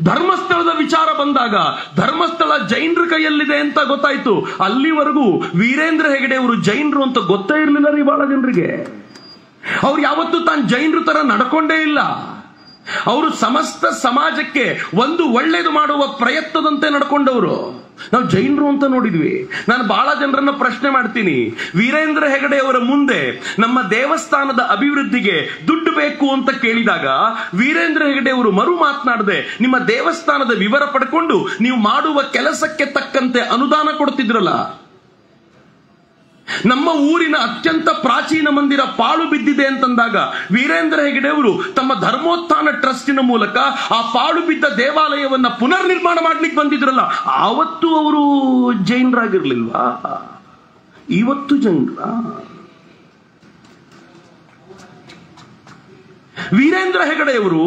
ಧರ್ಮಸ್ಥಳದ ವಿಚಾರ ಬಂದಾಗ ಧರ್ಮಸ್ಥಳ ಜೈನರ ಕೈಯಲ್ಲಿದೆ ಅಂತ ಗೊತ್ತಾಯ್ತು. ಅಲ್ಲಿವರೆಗೂ ವೀರೇಂದ್ರ ಹೆಗಡೆ ಅವರು ಜೈನರು ಅಂತ ಗೊತ್ತೇ ಇರಲಿಲ್ಲ ರೀ ಬಹಳ ಜನರಿಗೆ. ಅವ್ರು ಯಾವತ್ತೂ ತಾನು ಜೈನರ ತರ ನಡ್ಕೊಂಡೇ ಇಲ್ಲ. ಅವರು ಸಮಸ್ತ ಸಮಾಜಕ್ಕೆ ಒಂದು ಒಳ್ಳೇದು ಮಾಡುವ ಪ್ರಯತ್ನದಂತೆ ನಡ್ಕೊಂಡವರು. ನಾವು ಜೈನರು ಅಂತ ನೋಡಿದ್ವಿ. ನಾನು ಬಹಳ ಜನರನ್ನ ಪ್ರಶ್ನೆ ಮಾಡ್ತೀನಿ, ವೀರೇಂದ್ರ ಹೆಗಡೆ ಅವರ ಮುಂದೆ ನಮ್ಮ ದೇವಸ್ಥಾನದ ಅಭಿವೃದ್ಧಿಗೆ ದುಡ್ಡು ಬೇಕು ಅಂತ ಕೇಳಿದಾಗ ವೀರೇಂದ್ರ ಹೆಗಡೆ ಅವರು ಮರು ಮಾತನಾಡದೆ ನಿಮ್ಮ ದೇವಸ್ಥಾನದ ವಿವರ ಪಡ್ಕೊಂಡು ನೀವು ಮಾಡುವ ಕೆಲಸಕ್ಕೆ ತಕ್ಕಂತೆ ಅನುದಾನ ಕೊಡ್ತಿದ್ರಲ್ಲ. ನಮ್ಮ ಊರಿನ ಅತ್ಯಂತ ಪ್ರಾಚೀನ ಮಂದಿರ ಪಾಳು ಬಿದ್ದಿದೆ ಅಂತಂದಾಗ ವೀರೇಂದ್ರ ಹೆಗಡೆ ಅವರು ತಮ್ಮ ಧರ್ಮೋತ್ಥಾನ ಟ್ರಸ್ಟಿನ ಮೂಲಕ ಆ ಪಾಳು ಬಿದ್ದ ದೇವಾಲಯವನ್ನ ಪುನರ್ ನಿರ್ಮಾಣ ಮಾಡ್ಲಿಕ್ಕೆ ಬಂದಿದ್ರಲ್ಲ, ಆವತ್ತು ಅವರು ಜೈನರಾಗಿರ್ಲಿಲ್ವಾ? ಇವತ್ತು ಜೈನರ? ವೀರೇಂದ್ರ ಹೆಗಡೆಯವರು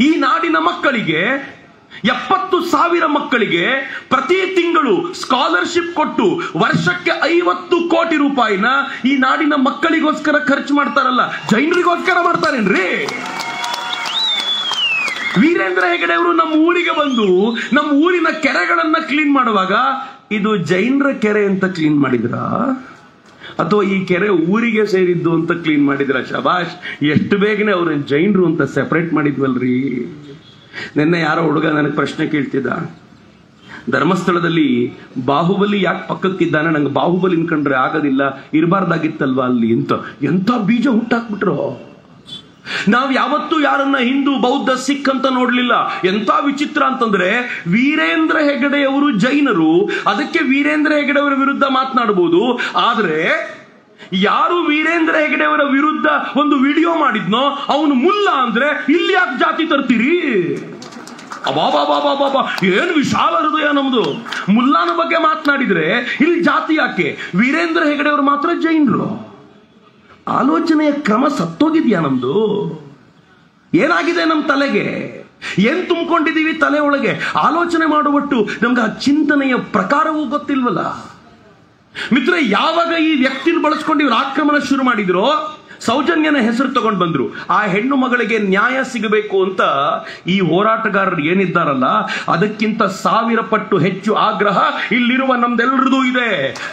ಈ ನಾಡಿನ ಮಕ್ಕಳಿಗೆ 70,000 ಮಕ್ಕಳಿಗೆ ಪ್ರತಿ ತಿಂಗಳು ಸ್ಕಾಲರ್ಶಿಪ್ ಕೊಟ್ಟು ವರ್ಷಕ್ಕೆ 50 ಕೋಟಿ ರೂಪಾಯಿನ ಈ ನಾಡಿನ ಮಕ್ಕಳಿಗೋಸ್ಕರ ಖರ್ಚು ಮಾಡ್ತಾರಲ್ಲ, ಜೈನರಿಗೋಸ್ಕರ ಮಾಡ್ತಾರೇನ್ರಿ? ವೀರೇಂದ್ರ ಹೆಗಡೆ ಅವರು ನಮ್ಮ ಊರಿಗೆ ಬಂದು ನಮ್ಮ ಊರಿನ ಕೆರೆಗಳನ್ನ ಕ್ಲೀನ್ ಮಾಡುವಾಗ ಇದು ಜೈನರ ಕೆರೆ ಅಂತ ಕ್ಲೀನ್ ಮಾಡಿದ್ರ ಅಥವಾ ಈ ಕೆರೆ ಊರಿಗೆ ಸೇರಿದ್ದು ಅಂತ ಕ್ಲೀನ್ ಮಾಡಿದ್ರ? ಶಬಾಷ್, ಎಷ್ಟು ಬೇಗನೆ ಅವ್ರನ್ನ ಜೈನರು ಅಂತ ಸೆಪರೇಟ್ ಮಾಡಿದ್ವಲ್ರಿ. ನಿನ್ನೆ ಯಾರೋ ಹುಡುಗ ನನಗೆ ಪ್ರಶ್ನೆ ಕೇಳ್ತಿದ್ದ, ಧರ್ಮಸ್ಥಳದಲ್ಲಿ ಬಾಹುಬಲಿ ಯಾಕೆ ಪಕ್ಕಕ್ಕಿದ್ದಾನೆ, ನಂಗೆ ಬಾಹುಬಲಿ ಕಂಡ್ರೆ ಆಗೋದಿಲ್ಲ, ಇರಬಾರ್ದಾಗಿತ್ತಲ್ವಾ ಅಲ್ಲಿ ಅಂತ. ಎಂತ ಬೀಜ ಹುಟ್ಟಾಕ್ಬಿಟ್ರು. ನಾವ್ ಯಾವತ್ತೂ ಯಾರನ್ನ ಹಿಂದೂ, ಬೌದ್ಧ, ಸಿಖ್ ಅಂತ ನೋಡ್ಲಿಲ್ಲ. ಎಂತ ವಿಚಿತ್ರ ಅಂತಂದ್ರೆ ವೀರೇಂದ್ರ ಹೆಗಡೆಯವರು ಜೈನರು, ಅದಕ್ಕೆ ವೀರೇಂದ್ರ ಹೆಗಡೆಯವರ ವಿರುದ್ಧ ಮಾತನಾಡಬಹುದು. ಆದ್ರೆ ಯಾರು ವೀರೇಂದ್ರ ಹೆಗಡೆಯವರ ವಿರುದ್ಧ ಒಂದು ವಿಡಿಯೋ ಮಾಡಿದ್ನೋ ಅವನು ಮುಲ್ಲಾ ಅಂದ್ರೆ ಇಲ್ಲಿ ಯಾಕೆ ಜಾತಿ ತರ್ತೀರಿ? ಅಬಾಬಾಬಾಬಾಬಾ, ಏನು ವಿಶಾಲ ಹೃದಯ ನಮ್ದು. ಮುಲ್ಲಾನ ಬಗ್ಗೆ ಮಾತನಾಡಿದ್ರೆ ಇಲ್ಲಿ ಜಾತಿ ಯಾಕೆ? ವೀರೇಂದ್ರ ಹೆಗಡೆಯವರು ಮಾತ್ರ ಜೈನರು. ಆಲೋಚನೆಯ ಕ್ರಮ ಸತ್ತೋಗಿದ್ಯಾ ನಮ್ದು? ಏನಾಗಿದೆ ನಮ್ಮ ತಲೆಗೆ? ಏನ್ ತುಂಬಿಕೊಂಡಿದೀವಿ ತಲೆ ಒಳಗೆ? ಆಲೋಚನೆ ಮಾಡುವಟ್ಟು ನಮ್ಗೆ ಆ ಚಿಂತನೆಯ ಪ್ರಕಾರವೂ ಗೊತ್ತಿಲ್ವಲ್ಲ. ಮಿತ್ರ, ಯಾವಾಗ ಈ ವ್ಯಕ್ತಿನ ಬಳಸ್ಕೊಂಡು ಇವ್ರು ಆಕ್ರಮಣ ಶುರು ಮಾಡಿದ್ರು, ಸೌಜನ್ಯನ ಹೆಸರು ತಗೊಂಡು ಬಂದ್ರು. ಆ ಹೆಣ್ಣು ಮಗಳಿಗೆ ನ್ಯಾಯ ಸಿಗಬೇಕು ಅಂತ ಈ ಹೋರಾಟಗಾರರು ಏನಿದ್ದಾರಲ್ಲ, ಅದಕ್ಕಿಂತ 1000 ಪಟ್ಟು ಹೆಚ್ಚು ಆಗ್ರಹ ಇಲ್ಲಿರುವ ನಮ್ದೆಲ್ಲರದು ಇದೆ.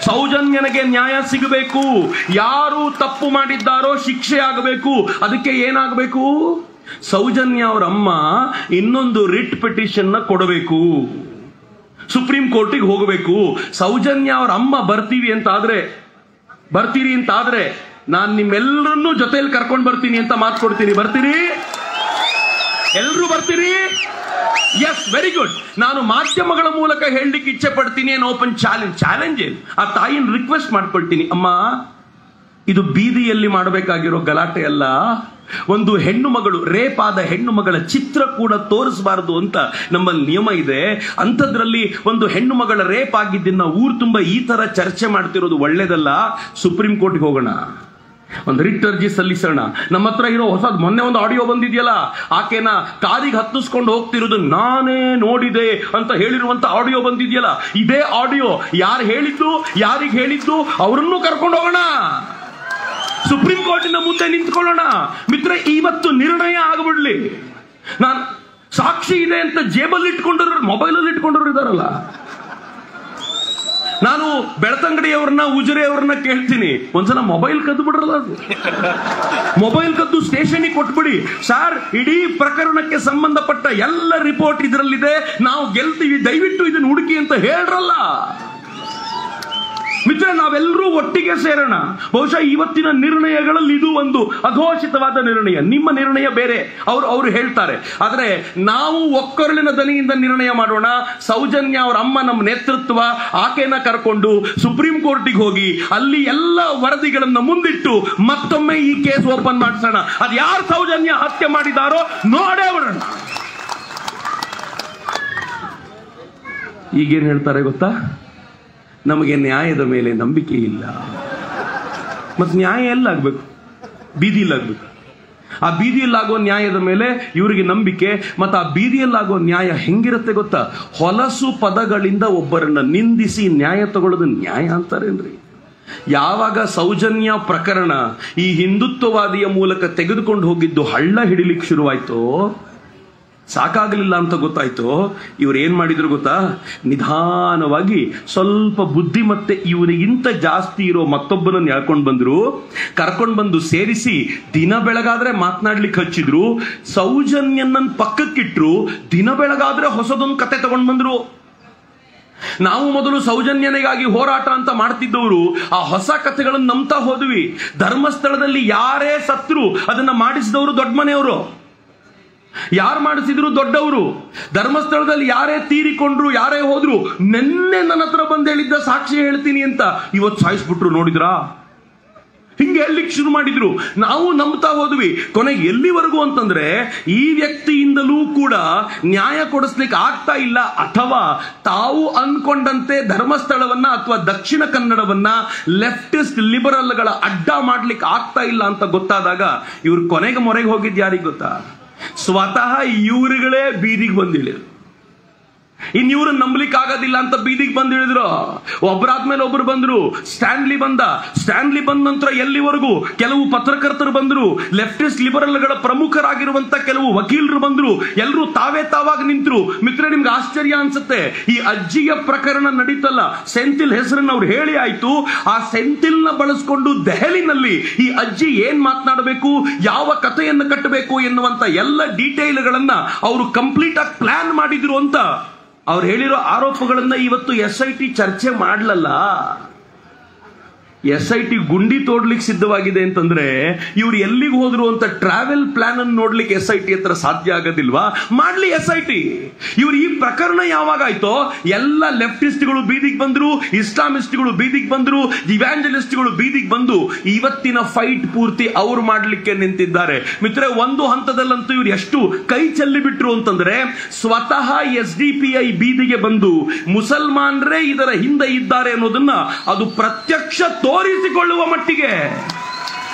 ಸೌಜನ್ಯನಿಗೆ ನ್ಯಾಯ ಸಿಗಬೇಕು. ಯಾರು ತಪ್ಪು ಮಾಡಿದ್ದಾರೋ ಶಿಕ್ಷೆ ಆಗಬೇಕು. ಅದಕ್ಕೆ ಏನಾಗಬೇಕು? ಸೌಜನ್ಯ ಅವರ ಅಮ್ಮ ಇನ್ನೊಂದು ರಿಟ್ ಪಿಟಿಷನ್ ನ ಕೊಡಬೇಕು, ಸುಪ್ರೀಂ ಕೋರ್ಟಿಗೆ ಹೋಗಬೇಕು. ಸೌಜನ್ಯ ಅವರ ಅಮ್ಮ ಬರ್ತೀರಿ ಅಂತಾದ್ರೆ ನಾನು ನಿಮ್ಮೆಲ್ಲರನ್ನೂ ಜೊತೆಯಲ್ಲಿ ಕರ್ಕೊಂಡು ಬರ್ತೀನಿ ಅಂತ ಮಾತು ಕೊಡ್ತೀನಿ. ಬರ್ತೀರಿ? ಎಲ್ಲರೂ ಬರ್ತೀರಿ? Yes, very good. ನಾನು ಮಾಧ್ಯಮಗಳ ಮೂಲಕ ಹೇಳಲಿಕ್ಕೆ ಇಚ್ಛೆ ಪಡ್ತೀನಿ. ಓಪನ್ ಚಾಲೆಂಜ್ ಆ ತಾಯಿನ ರಿಕ್ವೆಸ್ಟ್ ಮಾಡ್ಕೊಳ್ತೀನಿ, ಅಮ್ಮ, ಇದು ಬೀದಿಯಲ್ಲಿ ಮಾಡಬೇಕಾಗಿರೋ ಗಲಾಟೆ ಅಲ್ಲ. ಒಂದು ಹೆಣ್ಣು ಮಗಳು, ರೇಪ್ ಆದ ಹೆಣ್ಣು ಮಗಳ ಚಿತ್ರ ಕೂಡ ತೋರಿಸಬಾರದು ಅಂತ ನಮ್ಮಲ್ಲಿ ನಿಯಮ ಇದೆ. ಅಂಥದ್ರಲ್ಲಿ ಒಂದು ಹೆಣ್ಣು ಮಗಳ ರೇಪ್ ಆಗಿದ್ದನ್ನ ಊರು ತುಂಬ ಈ ತರ ಚರ್ಚೆ ಮಾಡ್ತಿರೋದು ಒಳ್ಳೇದಲ್ಲ. ಸುಪ್ರೀಂ ಕೋರ್ಟ್ಗೆ ಹೋಗೋಣ, ಒಂದು ರಿಟ್ ಅರ್ಜಿ ಸಲ್ಲಿಸೋಣ. ನಮ್ಮ ಹತ್ರ ಇರೋ ಹೊಸದ್ ಮೊನ್ನೆ ಒಂದು ಆಡಿಯೋ ಬಂದಿದೆಯಲ್ಲ, ಆಕೆನ ಕಾರಿಗೆ ಹತ್ತಿಸ್ಕೊಂಡು ಹೋಗ್ತಿರೋದು ನಾನೇ ನೋಡಿದೆ ಅಂತ ಹೇಳಿರುವಂತ ಆಡಿಯೋ ಬಂದಿದೆಯಲ್ಲ, ಇದೇ ಆಡಿಯೋ ಯಾರು ಹೇಳಿದ್ದು, ಯಾರಿಗೆ ಹೇಳಿದ್ದು, ಅವರನ್ನು ಕರ್ಕೊಂಡು ಹೋಗೋಣ. ಸುಪ್ರೀಂ ಕೋರ್ಟಿನ ಮುಂದೆ ನಿಂತ್ಕೊಳ್ಳೋಣ. ಮಿತ್ರ, ಇವತ್ತು ನಿರ್ಣಯ ಆಗಬಿಡ್ಲಿ. ನಾನು ಸಾಕ್ಷಿ ಇದೆ ಅಂತ ಜೇಬಲ್ಲಿ ಇಟ್ಕೊಂಡ್ರು, ಮೊಬೈಲಲ್ಲಿ ಇಟ್ಕೊಂಡ್ರು ಇದಾರಲ್ಲ. ನಾನು ಬೆಳತಂಗಡಿಯವ್ರನ್ನ, ಉಜಿರೆಯವ್ರನ್ನ ಕೇಳ್ತೀನಿ, ಒಂದ್ಸಲ ಮೊಬೈಲ್ ಕದ್ದು ಬಿಡ್ರಲ್ಲ. ಅದು ಮೊಬೈಲ್ ಕದ್ದು ಸ್ಟೇಷನ್ಗೆ ಕೊಟ್ಬಿಡಿ. ಸರ್, ಇಡೀ ಪ್ರಕರಣಕ್ಕೆ ಸಂಬಂಧಪಟ್ಟ ಎಲ್ಲ ರಿಪೋರ್ಟ್ ಇದರಲ್ಲಿದೆ, ನಾವು ಗೆಲ್ತೀವಿ, ದಯವಿಟ್ಟು ಇದನ್ನು ಹುಡುಕಿ ಅಂತ ಹೇಳ್ರಲ್ಲ. ಮಿತ್ರ, ನಾವೆಲ್ಲರೂ ಒಟ್ಟಿಗೆ ಸೇರೋಣ. ಬಹುಶಃ ಇವತ್ತಿನ ನಿರ್ಣಯಗಳಲ್ಲಿ ಇದು ಒಂದು ಅಘೋಷಿತವಾದ ನಿರ್ಣಯ. ನಿಮ್ಮ ನಿರ್ಣಯ ಬೇರೆ, ಅವರು ಹೇಳ್ತಾರೆ. ಆದ್ರೆ ನಾವು ಒಕ್ಕೊರಳಿನ ದನಿಯಿಂದ ನಿರ್ಣಯ ಮಾಡೋಣ. ಸೌಜನ್ಯ ಅವರ ಅಮ್ಮ ನಮ್ಮ ನೇತೃತ್ವ, ಆಕೆನ ಕರ್ಕೊಂಡು ಸುಪ್ರೀಂ ಕೋರ್ಟಿಗೆ ಹೋಗಿ ಅಲ್ಲಿ ಎಲ್ಲ ವರದಿಗಳನ್ನ ಮುಂದಿಟ್ಟು ಮತ್ತೊಮ್ಮೆ ಈ ಕೇಸ್ ಓಪನ್ ಮಾಡಿಸೋಣ. ಅದು ಯಾರು ಸೌಜನ್ಯ ಹತ್ಯೆ ಮಾಡಿದಾರೋ ನೋಡೇ ಬಿಡೋಣ. ಈಗೇನ್ ಹೇಳ್ತಾರೆ ಗೊತ್ತಾ? ನಮಗೆ ನ್ಯಾಯದ ಮೇಲೆ ನಂಬಿಕೆ ಇಲ್ಲ. ಮತ್ತೆ ನ್ಯಾಯ ಎಲ್ಲಾಗಬೇಕು? ಬೀದಿಯಲ್ಲಾಗಬೇಕು. ಆ ಬೀದಿಯಲ್ಲಾಗೋ ನ್ಯಾಯದ ಮೇಲೆ ಇವರಿಗೆ ನಂಬಿಕೆ. ಮತ್ತು ಆ ಬೀದಿಯಲ್ಲಾಗೋ ನ್ಯಾಯ ಹೆಂಗಿರುತ್ತೆ ಗೊತ್ತಾ? ಹೊಲಸು ಪದಗಳಿಂದ ಒಬ್ಬರನ್ನ ನಿಂದಿಸಿ ನ್ಯಾಯ ತಗೊಳ್ಳೋದು ನ್ಯಾಯ ಅಂತಾರೇನ್ರಿ? ಯಾವಾಗ ಸೌಜನ್ಯ ಪ್ರಕರಣ ಈ ಹಿಂದುತ್ವವಾದಿಯ ಮೂಲಕ ತೆಗೆದುಕೊಂಡು ಹೋಗಿದ್ದು ಹಳ್ಳ ಹಿಡಿಲಿಕ್ಕೆ ಶುರುವಾಯ್ತೋ, ಸಾಕಾಗಲಿಲ್ಲ ಅಂತ ಗೊತ್ತಾಯ್ತು, ಇವ್ರು ಏನ್ ಮಾಡಿದ್ರು ಗೊತ್ತಾ? ನಿಧಾನವಾಗಿ ಸ್ವಲ್ಪ ಬುದ್ಧಿ ಮತ್ತೆ ಇವರಿಗಿಂತ ಜಾಸ್ತಿ ಇರೋ ಮತ್ತೊಬ್ಬನನ್ನು ಕರ್ಕೊಂಡು ಬಂದು ಸೇರಿಸಿ ದಿನ ಬೆಳಗಾದ್ರೆ ಮಾತನಾಡ್ಲಿಕ್ಕೆ ಹಚ್ಚಿದ್ರು. ಸೌಜನ್ಯನನ್ನ ಪಕ್ಕಕ್ಕಿಟ್ರು. ದಿನ ಬೆಳಗಾದ್ರೆ ಹೊಸದೊಂದು ಕತೆ ತಗೊಂಡ್ ಬಂದ್ರು. ನಾವು ಮೊದಲು ಸೌಜನ್ಯನಿಗಾಗಿ ಹೋರಾಟ ಅಂತ ಮಾಡ್ತಿದ್ದವರು ಆ ಹೊಸ ಕಥೆಗಳನ್ನು ನಂಬ್ತಾ ಹೋದ್ವಿ. ಧರ್ಮಸ್ಥಳದಲ್ಲಿ ಯಾರೇ ಸತ್ರು ಅದನ್ನ ಮಾಡಿಸಿದವರು ದೊಡ್ಡ ಮನೆಯವರು, ಯಾರು ಮಾಡಿಸಿದ್ರು ದೊಡ್ಡವರು. ಧರ್ಮಸ್ಥಳದಲ್ಲಿ ಯಾರೇ ತೀರಿಕೊಂಡ್ರು, ಯಾರೇ ಹೋದ್ರು, ನೆನ್ನೆ ನನ್ನ ಹತ್ರ ಬಂದು ಹೇಳಿದ್ದ ಸಾಕ್ಷಿ ಹೇಳ್ತೀನಿ ಅಂತ, ಇವತ್ತು ಸಾಯಿಸ್ಬಿಟ್ರು ನೋಡಿದ್ರಾ? ಹಿಂಗೆ ಹೇಳಲಿಕ್ಕೆ ಶುರು ಮಾಡಿದ್ರು. ನಾವು ನಂಬ್ತಾ ಹೋದ್ವಿ. ಕೊನೆಗೆ ಎಲ್ಲಿವರೆಗೂ ಅಂತಂದ್ರೆ ಈ ವ್ಯಕ್ತಿಯಿಂದಲೂ ಕೂಡ ನ್ಯಾಯ ಕೊಡಿಸ್ಲಿಕ್ಕೆ ಆಗ್ತಾ ಇಲ್ಲ, ಅಥವಾ ತಾವು ಅನ್ಕೊಂಡಂತೆ ಧರ್ಮಸ್ಥಳವನ್ನ ಅಥವಾ ದಕ್ಷಿಣ ಕನ್ನಡವನ್ನ ಲೆಫ್ಟಿಸ್ಟ್ ಲಿಬರಲ್ಗಳ ಅಡ್ಡ ಮಾಡ್ಲಿಕ್ಕೆ ಆಗ್ತಾ ಇಲ್ಲ ಅಂತ ಗೊತ್ತಾದಾಗ ಇವ್ರು ಕೊನೆಗೆ ಮೊರೆಗೆ ಹೋಗಿದ್ದು ಯಾರಿಗೆ ಗೊತ್ತಾ? ಸ್ವತಃ ಇವರುಗಳೇ ಬೀದಿಗೆ ಬಂದಿಳಿದ್ರು. ಇವ್ರನ್ನ ನಂಬಲಿಕ್ಕೆ ಆಗೋದಿಲ್ಲ ಅಂತ ಬೀದಿಗೆ ಬಂದು ಹೇಳಿದ್ರು. ಒಬ್ಬರಾದ್ಮೇಲೆ ಒಬ್ರು ಬಂದ್ರು. ಸ್ಟ್ಯಾನ್ಲಿ ಬಂದ ನಂತರ ಎಲ್ಲಿವರೆಗೂ ಕೆಲವು ಪತ್ರಕರ್ತರು ಬಂದ್ರು, ಲೆಫ್ಟಿಸ್ಟ್ ಲಿಬರಲ್ಗಳ ಪ್ರಮುಖರಾಗಿರುವಂತ ಕೆಲವು ವಕೀಲರು ಬಂದ್ರು. ಎಲ್ಲರೂ ತಾವಾಗಿ ನಿಂತರು. ಮಿತ್ರ, ನಿಮ್ಗೆ ಆಶ್ಚರ್ಯ ಅನ್ಸುತ್ತೆ, ಈ ಅಜ್ಜಿಯ ಪ್ರಕರಣ ನಡೀತಲ್ಲ, ಸೆಂಥಿಲ್ ಹೆಸರನ್ನ ಅವ್ರು ಹೇಳಿ ಆಯ್ತು. ಆ ಸೆಂಥಿಲ್ ನ ಬಳಸ್ಕೊಂಡು ದೆಹಲಿನಲ್ಲಿ ಈ ಅಜ್ಜಿ ಏನ್ ಮಾತನಾಡಬೇಕು, ಯಾವ ಕಥೆಯನ್ನು ಕಟ್ಟಬೇಕು ಎನ್ನುವಂತ ಎಲ್ಲ ಡೀಟೇಲ್ಗಳನ್ನ ಅವರು ಕಂಪ್ಲೀಟ್ ಆಗಿ ಪ್ಲಾನ್ ಮಾಡಿದ್ರು ಅಂತ ಅವ್ರು ಹೇಳಿರೋ ಆರೋಪಗಳನ್ನ ಇವತ್ತು SIT ಚರ್ಚೆ ಮಾಡಲಲ್ಲ. SIT ಗುಂಡಿ ತೋಡ್ಲಿಕ್ಕೆ ಸಿದ್ಧವಾಗಿದೆ ಅಂತಂದ್ರೆ ಇವ್ರು ಎಲ್ಲಿಗೆ ಹೋದ್ರು ಅಂತ ಟ್ರಾವೆಲ್ ಪ್ಲಾನ್ ಅನ್ನು ನೋಡ್ಲಿಕ್ಕೆ SIT ಹತ್ರ ಸಾಧ್ಯ ಆಗೋದಿಲ್ವಾ? ಮಾಡ್ಲಿ SIT. ಇವ್ರು ಈ ಪ್ರಕರಣ ಯಾವಾಗ ಆಯ್ತೋ ಎಲ್ಲ ಲೆಫ್ಟಿಸ್ಟ್ಗಳು ಬೀದಿಗೆ ಬಂದ್ರು, ಇಸ್ಲಾಮಿಸ್ಟ್ಗಳು ಬೀದಿಗೆ ಬಂದ್ರು, ಇವ್ಯಾಂಜಲಿಸ್ಟ್ಗಳು ಬೀದಿಗೆ ಬಂದು ಇವತ್ತಿನ ಫೈಟ್ ಪೂರ್ತಿ ಅವ್ರು ಮಾಡ್ಲಿಕ್ಕೆ ನಿಂತಿದ್ದಾರೆ. ಮಿತ್ರ, ಒಂದು ಹಂತದಲ್ಲಂತೂ ಇವ್ರು ಎಷ್ಟು ಕೈ ಚೆಲ್ಲಿ ಬಿಟ್ರು ಅಂತಂದ್ರೆ ಸ್ವತಃ SDPI ಬೀದಿಗೆ ಬಂದು ಮುಸಲ್ಮಾನರೇ ಇದರ ಹಿಂದೆ ಇದ್ದಾರೆ ಅನ್ನೋದನ್ನ ಅದು ಪ್ರತ್ಯಕ್ಷ ತೋರಿಸಿಕೊಳ್ಳುವ ಮಟ್ಟಿಗೆ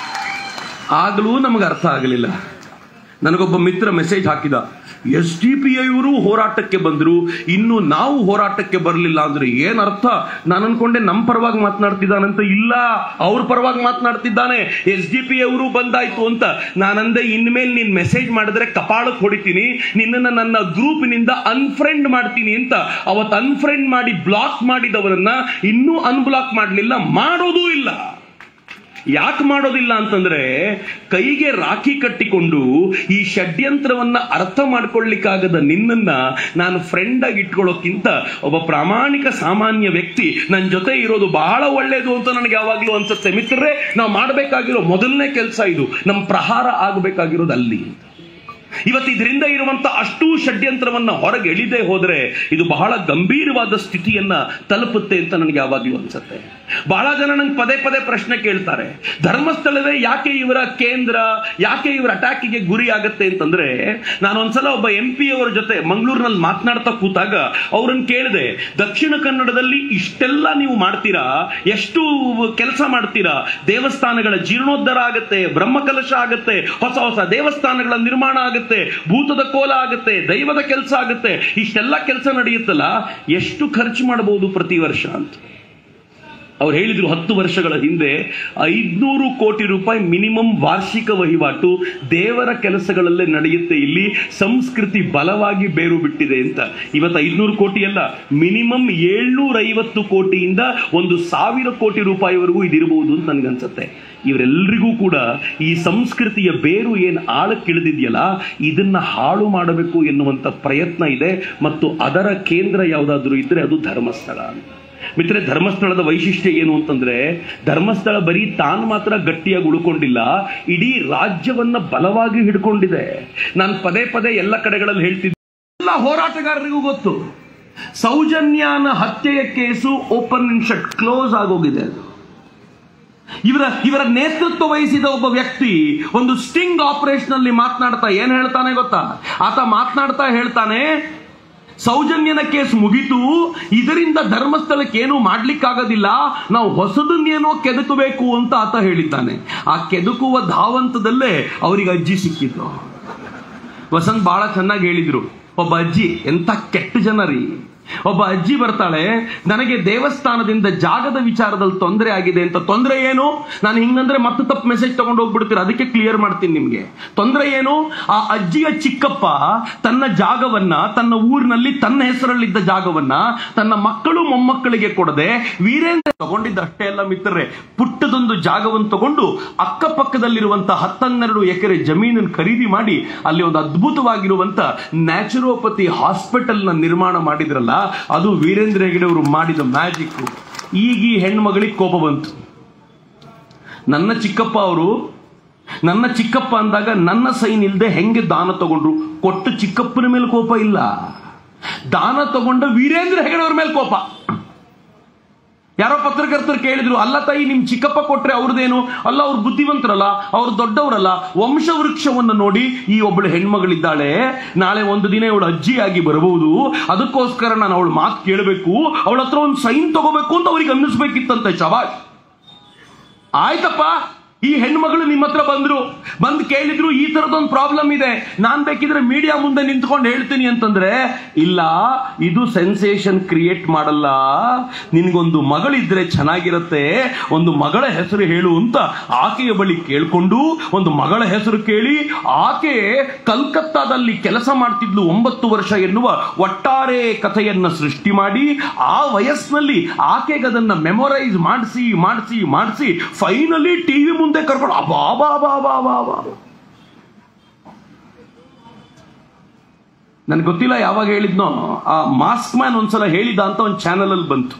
ಆಗಲೂ ನಮಗೆ ಅರ್ಥ ಆಗಲಿಲ್ಲ. ನನಗೊಬ್ಬ ಮಿತ್ರ ಮೆಸೇಜ್ ಹಾಕಿದ, SDPI ಅವರು ಹೋರಾಟಕ್ಕೆ ಬಂದ್ರು, ಇನ್ನು ನಾವು ಹೋರಾಟಕ್ಕೆ ಬರಲಿಲ್ಲ ಅಂದ್ರೆ ಏನ್ ಅರ್ಥ? ನಾನು ಅನ್ಕೊಂಡೆ ನಮ್ಮ ಪರವಾಗಿ ಮಾತನಾಡ್ತಿದ್ದಾನಂತ. ಇಲ್ಲ, ಅವ್ರ ಪರವಾಗಿ ಮಾತನಾಡ್ತಿದ್ದಾನೆ. SDPI ಅವರು ಬಂದಾಯ್ತು ಅಂತ ನಾನಂದೆ, ಇನ್ಮೇಲೆ ನೀನ್ ಮೆಸೇಜ್ ಮಾಡಿದ್ರೆ ಕಪಾಳಕ್ಕೆ ಹೊಡಿತೀನಿ, ನಿನ್ನನ್ನು ನನ್ನ ಗ್ರೂಪಿನಿಂದ ಅನ್ಫ್ರೆಂಡ್ ಮಾಡ್ತೀನಿ ಅಂತ. ಅವತ್ತು ಅನ್ಫ್ರೆಂಡ್ ಮಾಡಿ ಬ್ಲಾಕ್ ಮಾಡಿದವರನ್ನ ಇನ್ನೂ ಅನ್ಬ್ಲಾಕ್ ಮಾಡಲಿಲ್ಲ, ಮಾಡೋದೂ ಇಲ್ಲ. ಯಾಕೆ ಮಾಡೋದಿಲ್ಲ ಅಂತಂದ್ರೆ ಕೈಗೆ ರಾಖಿ ಕಟ್ಟಿಕೊಂಡು ಈ ಷಡ್ಯಂತ್ರವನ್ನ ಅರ್ಥ ಮಾಡ್ಕೊಳ್ಳಿಕ್ಕಾಗದ ನಿನ್ನನ್ನ ನಾನು ಫ್ರೆಂಡ್ ಆಗಿ ಇಟ್ಕೊಳ್ಳೋಕ್ಕಿಂತ ಒಬ್ಬ ಪ್ರಾಮಾಣಿಕ ಸಾಮಾನ್ಯ ವ್ಯಕ್ತಿ ನನ್ನ ಜೊತೆ ಇರೋದು ಬಹಳ ಒಳ್ಳೇದು ಅಂತ ನನಗೆ ಯಾವಾಗ್ಲೂ ಅನ್ಸುತ್ತೆ. ಮಿತ್ರರೇ, ನಾವು ಮಾಡಬೇಕಾಗಿರೋ ಮೊದಲನೇ ಕೆಲಸ ಇದು. ನಮ್ಮ ಪ್ರಹಾರ ಆಗಬೇಕಾಗಿರೋದು ಅಲ್ಲಿ. ಇವತ್ತು ಇದರಿಂದ ಇರುವಂತ ಅಷ್ಟು ಷಡ್ಯಂತ್ರವನ್ನ ಹೊರಗೆ ಎಳಿದೇ ಹೋದ್ರೆ ಇದು ಬಹಳ ಗಂಭೀರವಾದ ಸ್ಥಿತಿಯನ್ನ ತಲುಪುತ್ತೆ ಅಂತ ನನಗೆ ಯಾವಾಗ್ಲೂ ಅನ್ಸುತ್ತೆ. ಬಹಳ ಜನ ನಂಗೆ ಪದೇ ಪದೇ ಪ್ರಶ್ನೆ ಕೇಳ್ತಾರೆ, ಧರ್ಮಸ್ಥಳವೇ ಯಾಕೆ ಇವರ ಕೇಂದ್ರ, ಯಾಕೆ ಇವರ ಅಟ್ಯಾಕಿಗೆ ಗುರಿ ಆಗುತ್ತೆ ಅಂತಂದ್ರೆ, ನಾನು ಒಂದ್ಸಲ ಒಬ್ಬ MP ಅವರ ಜೊತೆ ಮಂಗಳೂರಿನಲ್ಲಿ ಮಾತನಾಡ್ತಾ ಕೂತಾಗ ಅವ್ರನ್ನ ಕೇಳಿದೆ, ದಕ್ಷಿಣ ಕನ್ನಡದಲ್ಲಿ ಇಷ್ಟೆಲ್ಲ ನೀವು ಮಾಡ್ತೀರಾ, ಎಷ್ಟು ಕೆಲಸ ಮಾಡ್ತೀರಾ, ದೇವಸ್ಥಾನಗಳ ಜೀರ್ಣೋದ್ಧಾರ ಆಗುತ್ತೆ, ಬ್ರಹ್ಮಕಲಶ ಆಗುತ್ತೆ, ಹೊಸ ಹೊಸ ದೇವಸ್ಥಾನಗಳ ನಿರ್ಮಾಣ ಆಗುತ್ತೆ, ಭೂತದ ಕೋಲ ಆಗುತ್ತೆ, ದೈವದ ಕೆಲಸ ಆಗುತ್ತೆ, ಇಷ್ಟೆಲ್ಲ ಕೆಲಸ ನಡೆಯುತ್ತಲ್ಲ, ಎಷ್ಟು ಖರ್ಚು ಮಾಡಬಹುದು ಪ್ರತಿ ವರ್ಷ ಅಂತ. ಅವ್ರು ಹೇಳಿದ್ರು, 10 ವರ್ಷಗಳ ಹಿಂದೆ 500 ಕೋಟಿ ರೂಪಾಯಿ ಮಿನಿಮಮ್ ವಾರ್ಷಿಕ ವಹಿವಾಟು ದೇವರ ಕೆಲಸಗಳಲ್ಲೇ ನಡೆಯುತ್ತೆ, ಇಲ್ಲಿ ಸಂಸ್ಕೃತಿ ಬಲವಾಗಿ ಬೇರು ಬಿಟ್ಟಿದೆ ಅಂತ. ಇವತ್ತು 500 ಕೋಟಿ ಅಲ್ಲ, ಮಿನಿಮಮ್ 750 ಕೋಟಿಯಿಂದ 1,000 ಕೋಟಿ ರೂಪಾಯಿವರೆಗೂ ಇದಿರಬಹುದು ಅಂತ ನನಗನ್ಸುತ್ತೆ. ಇವರೆಲ್ಲರಿಗೂ ಕೂಡ ಈ ಸಂಸ್ಕೃತಿಯ ಬೇರು ಏನು ಆಳಕ್ಕಿಳಿದಿದೆಯಲ್ಲ, ಇದನ್ನ ಹಾಳು ಮಾಡಬೇಕು ಎನ್ನುವಂತ ಪ್ರಯತ್ನ ಇದೆ. ಮತ್ತು ಅದರ ಕೇಂದ್ರ ಯಾವುದಾದ್ರೂ ಇದ್ರೆ ಅದು ಧರ್ಮಸ್ಥಳ ಅಂತ. ಮಿತ್ರ, ಧರ್ಮಸ್ಥಳದ ವೈಶಿಷ್ಟ್ಯ ಏನು ಅಂತಂದ್ರೆ, ಧರ್ಮಸ್ಥಳ ಬರೀ ತಾನು ಮಾತ್ರ ಗಟ್ಟಿಯಾಗಿ ಉಳ್ಕೊಂಡಿಲ್ಲ, ಇಡೀ ರಾಜ್ಯವನ್ನ ಬಲವಾಗಿ ಹಿಡ್ಕೊಂಡಿದೆ. ನಾನು ಪದೇ ಪದೇ ಎಲ್ಲ ಕಡೆಗಳಲ್ಲಿ ಹೇಳ್ತಿದ್ದೆ, ಎಲ್ಲ ಹೋರಾಟಗಾರರಿಗೂ ಗೊತ್ತು, ಸೌಜನ್ಯನ ಹತ್ಯೆಯ case open and shut, close ಆಗೋಗಿದೆ. ಇವರ ನೇತೃತ್ವ ವಹಿಸಿದ ಒಬ್ಬ ವ್ಯಕ್ತಿ ಒಂದು ಸ್ಟಿಂಗ್ ಆಪರೇಷನ್ ಅಲ್ಲಿ ಮಾತನಾಡ್ತಾ ಏನ್ ಹೇಳ್ತಾನೆ ಗೊತ್ತಾ? ಆತ ಮಾತನಾಡ್ತಾ ಹೇಳ್ತಾನೆ, ಸೌಜನ್ಯನ ಕೇಸ್ ಮುಗಿತು, ಇದರಿಂದ ಧರ್ಮಸ್ಥಳಕ್ಕೆ ಏನೂ ಮಾಡ್ಲಿಕ್ಕಾಗೋದಿಲ್ಲ, ನಾವು ಹೊಸದನ್ನೇನೋ ಕೆದಕಬೇಕು ಅಂತ ಆತ ಹೇಳಿದ್ದಾನೆ. ಆ ಕೆದಕುವ ಧಾವಂತದಲ್ಲೇ ಅವರಿಗೆ ಅಜ್ಜಿ ಸಿಕ್ಕಿದ್ರು. ವಸಂತ್ ಬಹಳ ಚೆನ್ನಾಗಿ ಹೇಳಿದ್ರು, ಒಬ್ಬ ಅಜ್ಜಿ ಎಂತ ಕೆಟ್ಟ ಜನ ರೀ. ಒಬ್ಬ ಅಜ್ಜಿ ಬರ್ತಾಳೆ, ನನಗೆ ದೇವಸ್ಥಾನದಿಂದ ಜಾಗದ ವಿಚಾರದಲ್ಲಿ ತೊಂದರೆ ಆಗಿದೆ ಅಂತ. ತೊಂದರೆ ಏನು? ನಾನು ಹಿಂಗಂದ್ರೆ ಮತ್ತೆ ತಪ್ಪು ಮೆಸೇಜ್ ತಗೊಂಡು ಹೋಗ್ಬಿಡ್ತೀರ, ಅದಕ್ಕೆ ಕ್ಲಿಯರ್ ಮಾಡ್ತೀನಿ ನಿಮ್ಗೆ. ತೊಂದರೆ ಏನು? ಆ ಅಜ್ಜಿಯ ಚಿಕ್ಕಪ್ಪ ತನ್ನ ಜಾಗವನ್ನ, ತನ್ನ ಊರಿನಲ್ಲಿ ತನ್ನ ಹೆಸರಲ್ಲಿದ್ದ ಜಾಗವನ್ನ ತನ್ನ ಮಕ್ಕಳು ಮೊಮ್ಮಕ್ಕಳಿಗೆ ಕೊಡದೆ ವೀರೇಂದ್ರ ತಗೊಂಡಿದ್ದ. ಅಷ್ಟೇ ಅಲ್ಲ ಮಿತ್ರರೇ, ಪುಟ್ಟದೊಂದು ಜಾಗವನ್ನು ತಗೊಂಡು ಅಕ್ಕಪಕ್ಕದಲ್ಲಿರುವಂತಹ 10-12 ಎಕರೆ ಜಮೀನನ್ನು ಖರೀದಿ ಮಾಡಿ ಅಲ್ಲಿ ಒಂದು ಅದ್ಭುತವಾಗಿರುವಂತ ನ್ಯಾಚುರೋಪತಿ ಹಾಸ್ಪಿಟಲ್ ನ ನಿರ್ಮಾಣ ಮಾಡಿದ್ರಲ್ಲ, ಅದು ವೀರೇಂದ್ರ ಹೆಗಡೆ ಅವರು ಮಾಡಿದ ಮ್ಯಾಜಿಕ್. ಈಗ ಈ ಹೆಣ್ಮಗಳಿಗೆ ಕೋಪ ಬಂತು. ನನ್ನ ಚಿಕ್ಕಪ್ಪ ಅಂದಾಗ ನನ್ನ ಸೈನ್ ಇಲ್ಲದೆ ಹೆಂಗೆ ದಾನ ತಗೊಂಡ್ರು? ಕೊಟ್ಟು ಚಿಕ್ಕಪ್ಪನ ಮೇಲೆ ಕೋಪ ಇಲ್ಲ, ದಾನ ತಗೊಂಡ ವೀರೇಂದ್ರ ಹೆಗಡೆ ಅವ್ರ ಮೇಲೆ ಕೋಪ. ಯಾರೋ ಪತ್ರಕರ್ತರು ಕೇಳಿದ್ರು, ಅಲ್ಲ ತಾಯಿ, ನಿಮ್ ಚಿಕ್ಕಪ್ಪ ಕೊಟ್ರೆ ಅವ್ರದ್ದೇನು? ಅಲ್ಲ, ಅವ್ರು ಬುದ್ಧಿವಂತರಲ್ಲ, ಅವ್ರು ದೊಡ್ಡವರಲ್ಲ, ವಂಶವೃಕ್ಷವನ್ನು ನೋಡಿ ಈ ಒಬ್ಬಳು ಹೆಣ್ಮಗಳಿದ್ದಾಳೆ, ನಾಳೆ ಒಂದು ದಿನ ಇವಳು ಅಜ್ಜಿಯಾಗಿ ಬರಬಹುದು, ಅದಕ್ಕೋಸ್ಕರ ನಾನು ಅವಳ ಮಾತು ಕೇಳಬೇಕು, ಅವಳ ಹತ್ರ ಒಂದು ಸೈನ್ ತಗೋಬೇಕು ಅಂತ ಅವ್ರಿಗೆ ಅನ್ನಿಸ್ಬೇಕಿತ್ತಂತೆ. ಶಬಾಷ್, ಆಯ್ತಪ್ಪ, ಈ ಹೆಣ್ಮಗಳು ನಿಮ್ಮ ಹತ್ರ ಬಂದು ಕೇಳಿದ್ರು ಈ ತರದೊಂದು ಪ್ರಾಬ್ಲಮ್ ಇದೆ, ನಾನ್ ಬೇಕಿದ್ರೆ ಮೀಡಿಯಾ ಮುಂದೆ ನಿಂತ್ಕೊಂಡು ಹೇಳ್ತೀನಿ ಅಂತಂದ್ರೆ, ಇಲ್ಲ, ಇದು ಸೆನ್ಸೇಷನ್ ಕ್ರಿಯೇಟ್ ಮಾಡಲ್ಲ, ನಿನ್ಗೊಂದು ಮಗಳಿದ್ರೆ ಚೆನ್ನಾಗಿರತ್ತೆ, ಒಂದು ಮಗಳ ಹೆಸರು ಹೇಳು ಅಂತ ಆಕೆಯ ಬಳಿ ಕೇಳ್ಕೊಂಡು ಒಂದು ಮಗಳ ಹೆಸರು ಕೇಳಿ, ಆಕೆ ಕಲ್ಕತ್ತಾದಲ್ಲಿ ಕೆಲಸ ಮಾಡ್ತಿದ್ಲು 9 ವರ್ಷ ಎನ್ನುವ ಒಟ್ಟಾರೆ ಕಥೆಯನ್ನ ಸೃಷ್ಟಿ ಮಾಡಿ, ಆ ವಯಸ್ಸಿನಲ್ಲಿ ಆಕೆಗೆ ಅದನ್ನ ಮೆಮೊರೈಸ್ ಮಾಡಿಸಿ ಫೈನಲಿ ಟಿವಿ ಮುಂದೆ ಕರ್ಕೊಂಡು ನನ್ಗೆ ಗೊತ್ತಿಲ್ಲ ಯಾವಾಗ ಹೇಳಿದ್ನೋ, ಆ ಮಾಸ್ಕ್ ಮ್ಯಾನ್ ಒಂದ್ಸಲ ಹೇಳಿದ ಅಂತ ಒಂದು ಚಾನೆಲ್ ಅಲ್ಲಿ ಬಂತು.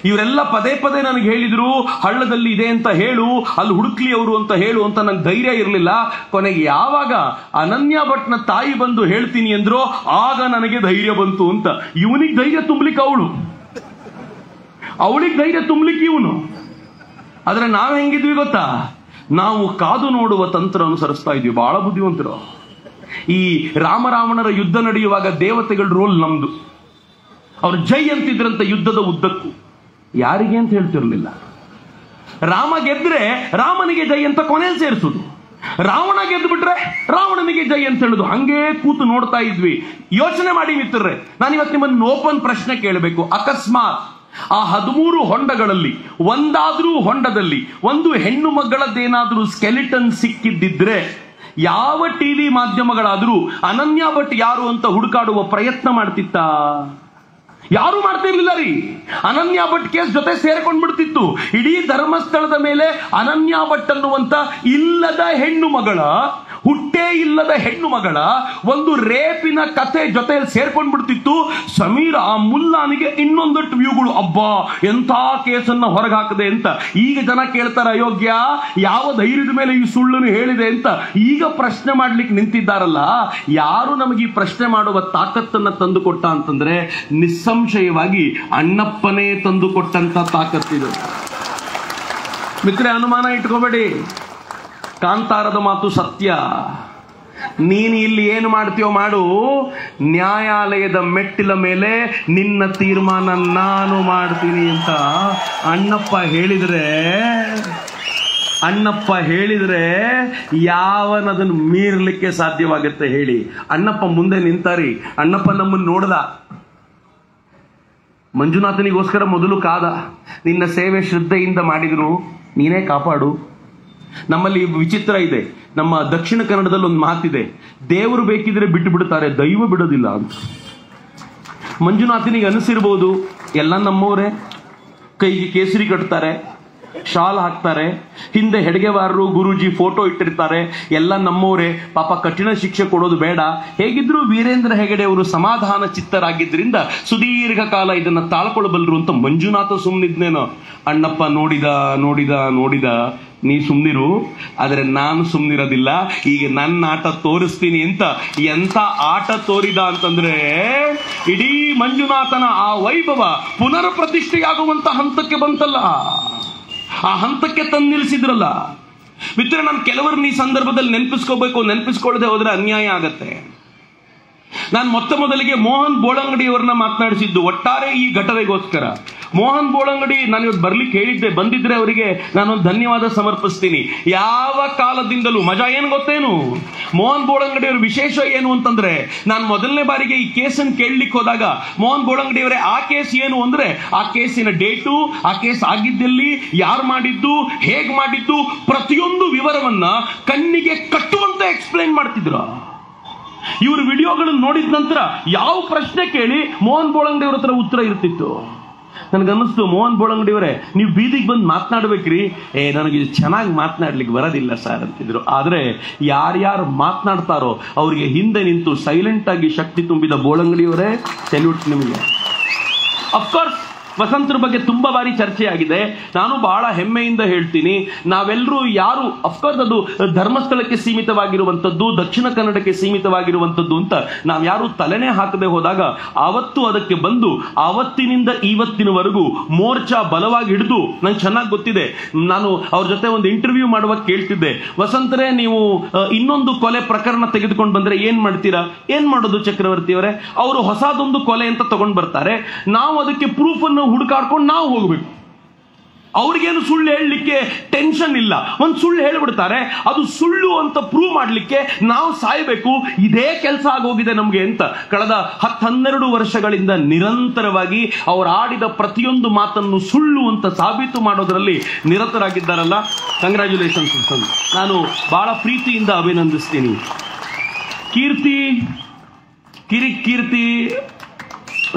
ಇವರೆಲ್ಲ ಪದೇ ಪದೇ ನನಗೆ ಹೇಳಿದ್ರು, ಹಳ್ಳದಲ್ಲಿ ಇದೆ ಅಂತ ಹೇಳು, ಅಲ್ಲಿ ಹುಡುಕ್ಲಿ ಅವರು ಅಂತ ಹೇಳು ಅಂತ. ನಂಗೆ ಧೈರ್ಯ ಇರಲಿಲ್ಲ. ಕೊನೆಗೆ ಯಾವಾಗ ಅನನ್ಯ ಭಟ್ನ ತಾಯಿ ಬಂದು ಹೇಳ್ತೀನಿ ಅಂದ್ರೋ ಆಗ ನನಗೆ ಧೈರ್ಯ ಬಂತು ಅಂತ. ಇವನಿಗೆ ಧೈರ್ಯ ತುಂಬಲಿಕ್ಕೆ ಅವಳಿಗೆ ಧೈರ್ಯ ತುಂಬಲಿಕ್ಕೆ ಇವನು. ಆದ್ರೆ ನಾವು ಹೆಂಗಿದ್ವಿ ಗೊತ್ತಾ? ನಾವು ಕಾದು ನೋಡುವ ತಂತ್ರ ಅನುಸರಿಸ್ತಾ ಇದ್ವಿ. ಬಹಳ ಬುದ್ಧಿವಂತರು. ಈ ರಾಮರಾವಣರ ಯುದ್ಧ ನಡೆಯುವಾಗ ದೇವತೆಗಳ ರೋಲ್ ನಮ್ದು. ಅವ್ರು ಜೈ ಅಂತಿದ್ರಂತ ಯುದ್ಧದ ಉದ್ದಕ್ಕೂ. ಯಾರಿಗೆ ಅಂತ ಹೇಳ್ತಿರ್ಲಿಲ್ಲ. ರಾಮ ಗೆದ್ರೆ ರಾಮನಿಗೆ ಜೈ ಅಂತ ಕೊನೆಯಲ್ಲಿ ಸೇರಿಸುದು, ರಾವಣ ಗೆದ್ದು ಬಿಟ್ರೆ ರಾವಣನಿಗೆ ಜೈ ಅಂತ ಹೇಳುದು. ಹಂಗೆ ಕೂತು ನೋಡ್ತಾ ಇದ್ವಿ. ಯೋಚನೆ ಮಾಡಿ ಮಿತ್ರರೇ, ನಾನು ಇವತ್ತು ನಿಮ್ಮನ್ನು ಓಪನ್ ಪ್ರಶ್ನೆ ಕೇಳಬೇಕು. ಅಕಸ್ಮಾತ್ ಆ 13 ಹೊಂಡಗಳಲ್ಲಿ ಒಂದಾದ್ರೂ ಹೊಂಡದಲ್ಲಿ ಒಂದು ಹೆಣ್ಣು ಮಗಳದ್ದೇನಾದ್ರೂ ಸ್ಕೆಲಿಟನ್ ಸಿಕ್ಕಿದ್ದಿದ್ರೆ ಯಾವ ಟಿವಿ ಮಾಧ್ಯಮಗಳಾದ್ರೂ ಅನನ್ಯ ಭಟ್ ಯಾರು ಅಂತ ಹುಡುಕಾಡುವ ಪ್ರಯತ್ನ ಮಾಡ್ತಿತ್ತ? ಯಾರು ಮಾಡ್ತಿರ್ಲಿಲ್ಲ ರೀ. ಅನನ್ಯ ಭಟ್ ಕೇಸ್ ಜೊತೆ ಸೇರ್ಕೊಂಡ್ಬಿಡ್ತಿತ್ತು. ಇಡೀ ಧರ್ಮಸ್ಥಳದ ಮೇಲೆ ಅನನ್ಯ ಭಟ್ ಅನ್ನುವಂತ ಇಲ್ಲದ ಹೆಣ್ಣು ಮಗಳ, ಹುಟ್ಟೇ ಇಲ್ಲದ ಹೆಣ್ಣು ಮಗಳ ಒಂದು ರೇಪಿನ ಕಥೆ ಜೊತೆಯಲ್ಲಿ ಸೇರ್ಕೊಂಡ್ಬಿಡ್ತಿತ್ತು. ಸಮೀರ್ ಆ ಮುಲ್ಲಾನಿಗೆ ಇನ್ನೊಂದಷ್ಟು ವ್ಯೂಗಳು, ಅಬ್ಬಾ ಎಂಥ ಕೇಸನ್ನ ಹೊರಗಾಕದೆ ಅಂತ. ಈಗ ಜನ ಕೇಳ್ತಾರ, ಅಯೋಗ್ಯ ಯಾವ ಧೈರ್ಯದ ಮೇಲೆ ಈ ಸುಳ್ಳನ್ನು ಹೇಳಿದೆ ಅಂತ ಈಗ ಪ್ರಶ್ನೆ ಮಾಡ್ಲಿಕ್ಕೆ ನಿಂತಿದ್ದಾರಲ್ಲ. ಯಾರು ನಮಗೆ ಈ ಪ್ರಶ್ನೆ ಮಾಡುವ ತಾಕತ್ತನ್ನ ತಂದುಕೊಟ್ಟ ಅಂತಂದ್ರೆ ನಿಸ್ಸಂಶಯವಾಗಿ ಅಣ್ಣಪ್ಪನೇ ತಂದುಕೊಟ್ಟಂತ ತಾಕತ್ತಿದೆ. ಮಿತ್ರೆ, ಅನುಮಾನ ಇಟ್ಕೋಬೇಡಿ. ಕಾಂತಾರದ ಮಾತು ಸತ್ಯ. ನೀನು ಇಲ್ಲಿ ಏನು ಮಾಡ್ತೀಯೋ ಮಾಡು, ನ್ಯಾಯಾಲಯದ ಮೆಟ್ಟಿಲ ಮೇಲೆ ನಿನ್ನ ತೀರ್ಮಾನ ನಾನು ಮಾಡ್ತೀನಿ ಅಂತ ಅಣ್ಣಪ್ಪ ಹೇಳಿದ್ರೆ ಯಾವನದನ್ನು ಮೀರ್ಲಿಕ್ಕೆ ಸಾಧ್ಯವಾಗುತ್ತೆ ಹೇಳಿ? ಅಣ್ಣಪ್ಪ ಮುಂದೆ ನಿಂತಾರಿ. ಅಣ್ಣಪ್ಪ ನಮ್ಮನ್ನು ನೋಡ್ದ. ಮಂಜುನಾಥನಿಗೋಸ್ಕರ ಮೊದಲು ಕಾದ. ನಿನ್ನ ಸೇವೆ ಶ್ರದ್ಧೆಯಿಂದ ಮಾಡಿದ್ರು, ನೀನೇ ಕಾಪಾಡು. ನಮ್ಮಲ್ಲಿ ವಿಚಿತ್ರ ಇದೆ. ನಮ್ಮ ದಕ್ಷಿಣ ಕನ್ನಡದಲ್ಲಿ ಒಂದು ಮಾತಿದೆ, ದೇವರು ಬೇಕಿದ್ರೆ ಬಿಟ್ಟು ಬಿಡುತ್ತಾರೆ, ದೈವ ಬಿಡೋದಿಲ್ಲ ಅಂತ. ಮಂಜುನಾಥನಿಗೆ ಅನಿಸಿರ್ಬೋದು, ಎಲ್ಲ ನಮ್ಮವರೇ, ಕೈಗೆ ಕೇಸರಿ ಕಟ್ತಾರೆ, ಶಾಲ್ ಹಾಕ್ತಾರೆ, ಹಿಂದೆ ಹೆಡ್ಗೆವಾರರು ಗುರೂಜಿ ಫೋಟೋ ಇಟ್ಟಿರ್ತಾರೆ, ಎಲ್ಲ ನಮ್ಮವರೇ, ಪಾಪ ಕಠಿಣ ಶಿಕ್ಷೆ ಕೊಡೋದು ಬೇಡ. ಹೇಗಿದ್ರು ವೀರೇಂದ್ರ ಹೆಗಡೆ ಅವರು ಸಮಾಧಾನ ಚಿತ್ತರಾಗಿದ್ದರಿಂದ ಸುದೀರ್ಘ ಕಾಲ ಇದನ್ನ ತಾಳ್ಕೊಳ್ಬಲ್ರು ಅಂತ ಮಂಜುನಾಥ ಸುಮ್ಮನಿದ್ನೇನೋ. ಅಣ್ಣಪ್ಪ ನೋಡಿದ ನೀ ಸುಮ್ನಿರು, ಆದ್ರೆ ನಾನು ಸುಮ್ನಿರೋದಿಲ್ಲ, ಈಗ ನನ್ನ ಆಟ ತೋರಿಸ್ತೀನಿ ಅಂತ. ಎಂತ ಆಟ ತೋರಿದ ಅಂತಂದ್ರೆ ಇಡೀ ಮಂಜುನಾಥನ ಆ ವೈಭವ ಪುನರ್ ಪ್ರತಿಷ್ಠೆಯಾಗುವಂತ ಹಂತಕ್ಕೆ ಬಂತಲ್ಲ, ಆ ಹಂತಕ್ಕೆ ತಂದು ನಿಲ್ಲಿಸಿದ್ರಲ್ಲ. ಮಿತ್ರ, ನಾನು ಕೆಲವರನ್ನ ಈ ಸಂದರ್ಭದಲ್ಲಿ ನೆನಪಿಸ್ಕೊಳ್ಳದೆ ಹೋದ್ರೆ ಅನ್ಯಾಯ ಆಗತ್ತೆ. ನಾನು ಮೊದಲಿಗೆ ಮೋಹನ್ ಬೋಳಂಗಡಿಯವರನ್ನ ಮಾತನಾಡಿಸಿದ್ದು ಒಟ್ಟಾರೆ ಈ ಘಟನೆಗೋಸ್ಕರ. ಮೋಹನ್ ಬೋಳಂಗಡಿ ನಾನು ಇವತ್ತು ಬರ್ಲಿಕ್ಕೆ ಹೇಳಿದ್ದೆ, ಬಂದಿದ್ರೆ ಅವರಿಗೆ ನಾನೊಂದು ಧನ್ಯವಾದ ಸಮರ್ಪಿಸ್ತೀನಿ. ಯಾವ ಕಾಲದಿಂದಲೂ ಮಜಾ ಏನು ಗೊತ್ತೇನು, ಮೋಹನ್ ಬೋಳಂಗಡಿ ಅವರ ವಿಶೇಷ ಏನು ಅಂತಂದ್ರೆ, ನಾನು ಮೊದಲನೇ ಬಾರಿಗೆ ಈ ಕೇಸನ್ನು ಕೇಳಲಿಕ್ಕೆ ಹೋದಾಗ ಮೋಹನ್ ಬೋಳಂಗಡಿ ಅವರೇ ಆ ಕೇಸ್ ಏನು ಅಂದ್ರೆ ಆ ಕೇಸಿನ ಡೇಟು, ಆ ಕೇಸ್ ಆಗಿದ್ದಲ್ಲಿ, ಯಾರು ಮಾಡಿದ್ದು, ಹೇಗ್ ಮಾಡಿದ್ದು, ಪ್ರತಿಯೊಂದು ವಿವರವನ್ನ ಕಣ್ಣಿಗೆ ಕಟ್ಟುವಂತೆ ಎಕ್ಸ್ಪ್ಲೈನ್ ಮಾಡ್ತಿದ್ರು. ಇವರು ವಿಡಿಯೋಗಳನ್ನು ನೋಡಿದ ನಂತರ ಯಾವ ಪ್ರಶ್ನೆ ಕೇಳಿ ಮೋಹನ್ ಬೋಳಂಗಡಿ ಅವ್ರ ಹತ್ರ ಉತ್ತರ ಇರ್ತಿತ್ತು. ನನಗನ್ನಿಸ್ತು, ಮೋಹನ್ ಬೋಳಂಗಡಿ ಅವರೇ ನೀವು ಬೀದಿಗೆ ಬಂದು ಮಾತನಾಡ್ಬೇಕ್ರಿ. ನನಗೆ ಚೆನ್ನಾಗಿ ಮಾತನಾಡ್ಲಿಕ್ಕೆ ಬರೋದಿಲ್ಲ ಸರ್ ಅಂತಿದ್ರು. ಆದ್ರೆ ಯಾರ್ಯಾರು ಮಾತನಾಡ್ತಾರೋ ಅವರಿಗೆ ಹಿಂದೆ ನಿಂತು ಸೈಲೆಂಟ್ ಆಗಿ ಶಕ್ತಿ ತುಂಬಿದ ಬೋಳಂಗಡಿಯವರೇ, ಸೆಲ್ಯೂಟ್ ನಿಮಗೆ. ಅಫ್ಕೋರ್ಸ್ ವಸಂತರ ಬಗ್ಗೆ ತುಂಬಾ ಬಾರಿ ಚರ್ಚೆ ಆಗಿದೆ. ನಾನು ಬಹಳ ಹೆಮ್ಮೆಯಿಂದ ಹೇಳ್ತೀನಿ, ನಾವೆಲ್ಲರೂ ಯಾರು, ಅಫ್ಕೋರ್ಸ್ ಅದು ಧರ್ಮಸ್ಥಳಕ್ಕೆ ಸೀಮಿತವಾಗಿರುವಂಥದ್ದು, ದಕ್ಷಿಣ ಕನ್ನಡಕ್ಕೆ ಸೀಮಿತವಾಗಿರುವಂಥದ್ದು ಅಂತ ನಾವು ಯಾರು ತಲೆನೇ ಹಾಕದೆ ಹೋದಾಗ ಆವತ್ತು ಅದಕ್ಕೆ ಬಂದು ಆವತ್ತಿನಿಂದ ಇವತ್ತಿನವರೆಗೂ ಮೋರ್ಚಾ ಬಲವಾಗಿ ಹಿಡಿದು, ನಂಗೆ ಚೆನ್ನಾಗಿ ಗೊತ್ತಿದೆ. ನಾನು ಅವ್ರ ಜೊತೆ ಒಂದು ಇಂಟರ್ವ್ಯೂ ಮಾಡುವಾಗ ಕೇಳ್ತಿದ್ದೆ, ವಸಂತರೇ ನೀವು ಇನ್ನೊಂದು ಕೊಲೆ ಪ್ರಕರಣ ತೆಗೆದುಕೊಂಡು ಬಂದ್ರೆ ಏನ್ ಮಾಡ್ತೀರಾ? ಏನ್ ಮಾಡೋದು ಚಕ್ರವರ್ತಿ ಅವರೇ? ಅವರು ಹೊಸದೊಂದು ಕೊಲೆ ಅಂತ ತಗೊಂಡ್ ಬರ್ತಾರೆ, ನಾವು ಅದಕ್ಕೆ ಪ್ರೂಫ್ ಅನ್ನು ಹುಡುಕಾಡ್ಕೊಂಡು ನಾವು ಹೋಗ್ಬೇಕು. ಅವ್ರಿಗೇನು ಸುಳ್ಳು ಹೇಳಲಿಕ್ಕೆ ಟೆನ್ಷನ್ ಇಲ್ಲ. ಒಂದು ಸುಳ್ಳು ಹೇಳ್ಬಿಡ್ತಾರೆ, ಅದು ಸುಳ್ಳು ಅಂತ ಪ್ರೂವ್ ಮಾಡ್ಲಿಕ್ಕೆ ನಾವು ಸಾಯ್ಬೇಕು. ಇದೇ ಕೆಲಸ ಆಗೋಗಿದೆ ನಮ್ಗೆ ಅಂತ ಕಳೆದ 10-12 ವರ್ಷಗಳಿಂದ ನಿರಂತರವಾಗಿ ಅವರು ಆಡಿದ ಪ್ರತಿಯೊಂದು ಮಾತನ್ನು ಸುಳ್ಳು ಅಂತ ಸಾಬೀತು ಮಾಡೋದ್ರಲ್ಲಿ ನಿರತರಾಗಿದ್ದಾರಲ್ಲ. ಕಂಗ್ರ್ಯಾಚುಲೇಷನ್ಸ್. ನಾನು ಬಹಳ ಪ್ರೀತಿಯಿಂದ ಅಭಿನಂದಿಸ್ತೀನಿ. ಕೀರ್ತಿ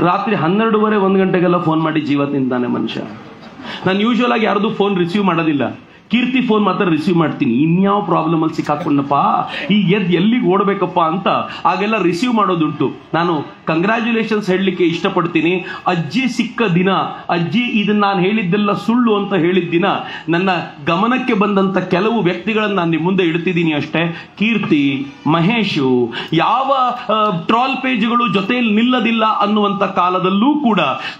ರಾತ್ರಿ 12:30 1 ಗಂಟೆಗೆಲ್ಲ ಫೋನ್ ಮಾಡಿ ಜೀವ ತಿಂತಾನೆ ಮನುಷ್ಯ. ನಾನು ಯೂಶುವಲ್ ಆಗಿ ಯಾರ್ದು ಫೋನ್ ರಿಸೀವ್ ಮಾಡೋದಿಲ್ಲ. ಕೀರ್ತಿ ಫೋನ್ ಮಾತ್ರ ರಿಸೀವ್ ಮಾಡ್ತೀನಿ. ಇನ್ಯಾವ ಪ್ರಾಬ್ಲಮ್ ಅಲ್ಲಿ ಸಿಕ್ಕಾಕೊಂಡಪ್ಪ, ಈಗ ಎಲ್ಲಿಗೆ ಓಡಬೇಕಪ್ಪ ಅಂತ ಆಗೆಲ್ಲ ರಿಸೀವ್ ಮಾಡೋದುಂಟು. ನಾನು ಕಂಗ್ರ್ಯಾಚುಲೇಷನ್ಸ್ ಹೇಳಲಿಕ್ಕೆ ಇಷ್ಟಪಡ್ತೀನಿ. ಅಜ್ಜಿ ಸಿಕ್ಕ ದಿನ, ಅಜ್ಜಿ ಇದನ್ನ ನಾನು ಹೇಳಿದ್ದೆಲ್ಲ ಸುಳ್ಳು ಅಂತ ಹೇಳಿದ ದಿನ ನನ್ನ ಗಮನಕ್ಕೆ ಬಂದಂತ ಕೆಲವು ವ್ಯಕ್ತಿಗಳನ್ನು ನಾನು ನಿಮ್ಮ ಮುಂದೆ ಇಡ್ತಿದ್ದೀನಿ ಅಷ್ಟೇ. ಕೀರ್ತಿ, ಮಹೇಶು ಯಾವ ಟ್ರಾಲ್ ಪೇಜ್ಗಳು ಜೊತೆಯಲ್ಲಿ ನಿಲ್ಲದಿಲ್ಲ ಅನ್ನುವಂಥ ಕಾಲದಲ್ಲೂ ಕೂಡ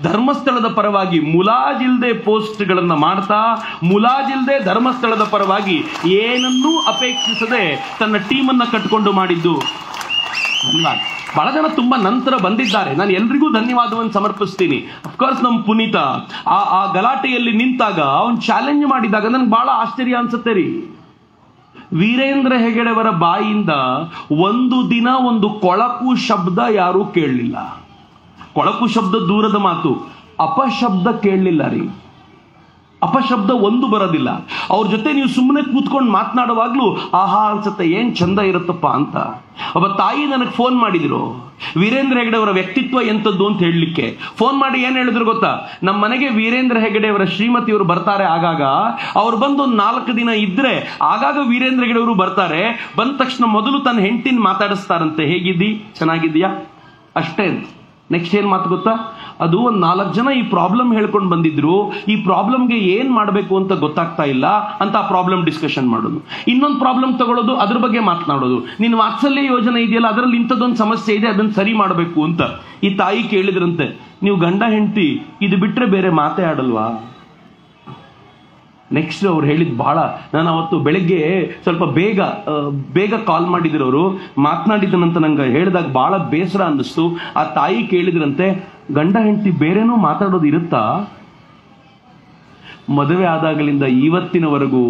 ಧರ್ಮಸ್ಥಳದ ಪರವಾಗಿ ಮುಲಾಜಿಲ್ದೆ ಪೋಸ್ಟ್ಗಳನ್ನು ಮಾಡ್ತಾ, ಮುಲಾಜಿಲ್ದೆ ಧರ್ಮಸ್ಥಳದ ಪರವಾಗಿ ಏನನ್ನೂ ಅಪೇಕ್ಷಿಸದೆ ತನ್ನ ಟೀಮನ್ನು ಕಟ್ಟಿಕೊಂಡು ಮಾಡಿದ್ದು. ಬಹಳ ಜನ ತುಂಬಾ ನಂತರ ಬಂದಿದ್ದಾರೆ, ನಾನು ಎಲ್ರಿಗೂ ಧನ್ಯವಾದವನ್ನು ಸಮರ್ಪಿಸ್ತೀನಿ. ಅಫ್ಕೋರ್ಸ್ ನಮ್ಮ ಪುನೀತ ಆ ಗಲಾಟೆಯಲ್ಲಿ ನಿಂತಾಗ ಅವನು ಚಾಲೆಂಜ್ ಮಾಡಿದಾಗ ನನ್ಗೆ ಬಹಳ ಆಶ್ಚರ್ಯ ಅನ್ಸುತ್ತೆ ರೀ. ವೀರೇಂದ್ರ ಹೆಗಡೆಯವರ ಬಾಯಿಯಿಂದ ಒಂದು ದಿನ ಒಂದು ಕೊಳಕು ಶಬ್ದ ಯಾರೂ ಕೇಳಲಿಲ್ಲ. ಕೊಳಕು ಶಬ್ದ ದೂರದ ಮಾತು, ಅಪಶಬ್ದ ಕೇಳಲಿಲ್ಲ ರೀ. ಅಪಶಬ್ದ ಒಂದು ಬರೋದಿಲ್ಲ. ಅವ್ರ ಜೊತೆ ನೀವು ಸುಮ್ಮನೆ ಕೂತ್ಕೊಂಡು ಮಾತನಾಡುವಾಗ್ಲೂ ಆಹಾ ಅನ್ಸುತ್ತೆ, ಏನ್ ಚಂದ ಇರುತ್ತಪ್ಪ ಅಂತ. ಒಬ್ಬ ತಾಯಿ ನನಗೆ ಫೋನ್ ಮಾಡಿದ್ರು, ವೀರೇಂದ್ರ ಹೆಗಡೆ ಅವರ ವ್ಯಕ್ತಿತ್ವ ಎಂಥದ್ದು ಅಂತ ಹೇಳಲಿಕ್ಕೆ. ಫೋನ್ ಮಾಡಿ ಏನ್ ಹೇಳಿದ್ರು ಗೊತ್ತಾ, ನಮ್ಮ ಮನೆಗೆ ವೀರೇಂದ್ರ ಹೆಗಡೆ ಅವರ ಶ್ರೀಮತಿಯವರು ಬರ್ತಾರೆ ಆಗಾಗ. ಅವ್ರು ಬಂದು ಒಂದು 4 ದಿನ ಇದ್ರೆ ಆಗಾಗ ವೀರೇಂದ್ರ ಹೆಗಡೆ ಅವರು ಬರ್ತಾರೆ. ಬಂದ ತಕ್ಷಣ ಮೊದಲು ತನ್ನ ಹೆಂಡತಿನ ಮಾತಾಡಿಸ್ತಾರಂತೆ, ಹೇಗಿದ್ದಿ, ಚೆನ್ನಾಗಿದ್ದೀಯಾ, ಅಷ್ಟೇ. ನೆಕ್ಸ್ಟ್ ಏನ್ ಮಾತು ಗೊತ್ತಾ, ಅದು ಒಂದು 4 ಜನ ಈ ಪ್ರಾಬ್ಲಮ್ ಹೇಳ್ಕೊಂಡು ಬಂದಿದ್ರು, ಈ ಪ್ರಾಬ್ಲಮ್ಗೆ ಏನ್ ಮಾಡಬೇಕು ಅಂತ ಗೊತ್ತಾಗ್ತಾ ಇಲ್ಲ ಅಂತ ಆ ಪ್ರಾಬ್ಲಮ್ ಡಿಸ್ಕಷನ್ ಮಾಡೋದು. ಇನ್ನೊಂದು ಪ್ರಾಬ್ಲಮ್ ತಗೊಳ್ಳೋದು, ಅದ್ರ ಬಗ್ಗೆ ಮಾತನಾಡೋದು. ನಿನ್ನ ವಾತ್ಸಲ್ಯ ಯೋಜನೆ ಇದೆಯಲ್ಲ, ಅದರಲ್ಲಿ ಇಂಥದ್ದೊಂದು ಸಮಸ್ಯೆ ಇದೆ, ಅದನ್ನ ಸರಿ ಮಾಡಬೇಕು ಅಂತ. ಈ ತಾಯಿ ಕೇಳಿದ್ರಂತೆ, ನೀವು ಗಂಡ ಹೆಂಡತಿ ಇದು ಬಿಟ್ರೆ ಬೇರೆ ಮಾತೇ ಆಡಲ್ವಾ? ನೆಕ್ಸ್ಟ್ ಅವ್ರು ಹೇಳಿದ್ ಬಹಳ, ನಾನು ಅವತ್ತು ಬೆಳಗ್ಗೆ ಸ್ವಲ್ಪ ಬೇಗ ಕಾಲ್ ಮಾಡಿದ್ರು. ಅವರು ಮಾತನಾಡಿದ್ದನಂತ ನಂಗೆ ಹೇಳಿದಾಗ ಬಹಳ ಬೇಸರ ಅನ್ನಿಸ್ತು. ಆ ತಾಯಿ ಕೇಳಿದ್ರಂತೆ, ಗಂಡ ಹೆಂಡತಿ ಬೇರೆನೂ ಮಾತಾಡೋದು ಇರುತ್ತಾ? ಮದುವೆ ಆದಾಗಲಿಂದ ಇವತ್ತಿನವರೆಗೂ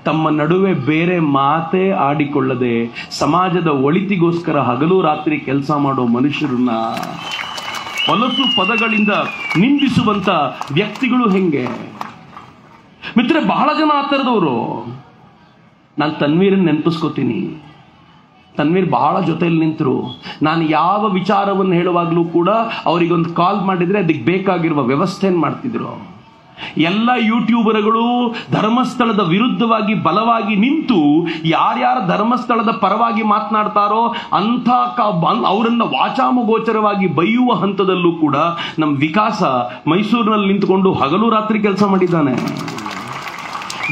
ತಮ್ಮ ನಡುವೆ ಬೇರೆ ಮಾತೇ ಆಡಿಕೊಳ್ಳದೆ ಸಮಾಜದ ಒಳಿತಿಗೋಸ್ಕರ ಹಗಲು ರಾತ್ರಿ ಕೆಲಸ ಮಾಡೋ ಮನುಷ್ಯರನ್ನ ಹೊಲಸು ಪದಗಳಿಂದ ನಿಂದಿಸುವಂತ ವ್ಯಕ್ತಿಗಳು ಹೆಂಗೆ ಮಿತ್ರ? ಬಹಳ ಜನ ಆ ಥರದವರು. ನಾನು ತನ್ವೀರನ್ನ ನೆನಪಿಸ್ಕೋತೀನಿ. ತನ್ವೀರ್ ಬಹಳ ಜೊತೆಯಲ್ಲಿ ನಿಂತರು. ನಾನು ಯಾವ ವಿಚಾರವನ್ನು ಹೇಳುವಾಗಲೂ ಕೂಡ ಅವರಿಗೊಂದು ಕಾಲ್ ಮಾಡಿದ್ರೆ ಅದಕ್ಕೆ ಬೇಕಾಗಿರುವ ವ್ಯವಸ್ಥೆಯನ್ನು ಮಾಡ್ತಿದ್ರು. ಎಲ್ಲ ಯೂಟ್ಯೂಬರ್ಗಳು ಧರ್ಮಸ್ಥಳದ ವಿರುದ್ಧವಾಗಿ ಬಲವಾಗಿ ನಿಂತು ಯಾರ್ಯಾರ ಧರ್ಮಸ್ಥಳದ ಪರವಾಗಿ ಮಾತನಾಡ್ತಾರೋ ಅಂಥ ಅವರನ್ನ ವಾಚಾಮಗೋಚರವಾಗಿ ಬೈಯುವ ಹಂತದಲ್ಲೂ ಕೂಡ ನಮ್ಮ ವಿಕಾಸ ಮೈಸೂರಿನಲ್ಲಿ ನಿಂತುಕೊಂಡು ಹಗಲು ರಾತ್ರಿ ಕೆಲಸ ಮಾಡಿದ್ದಾನೆ.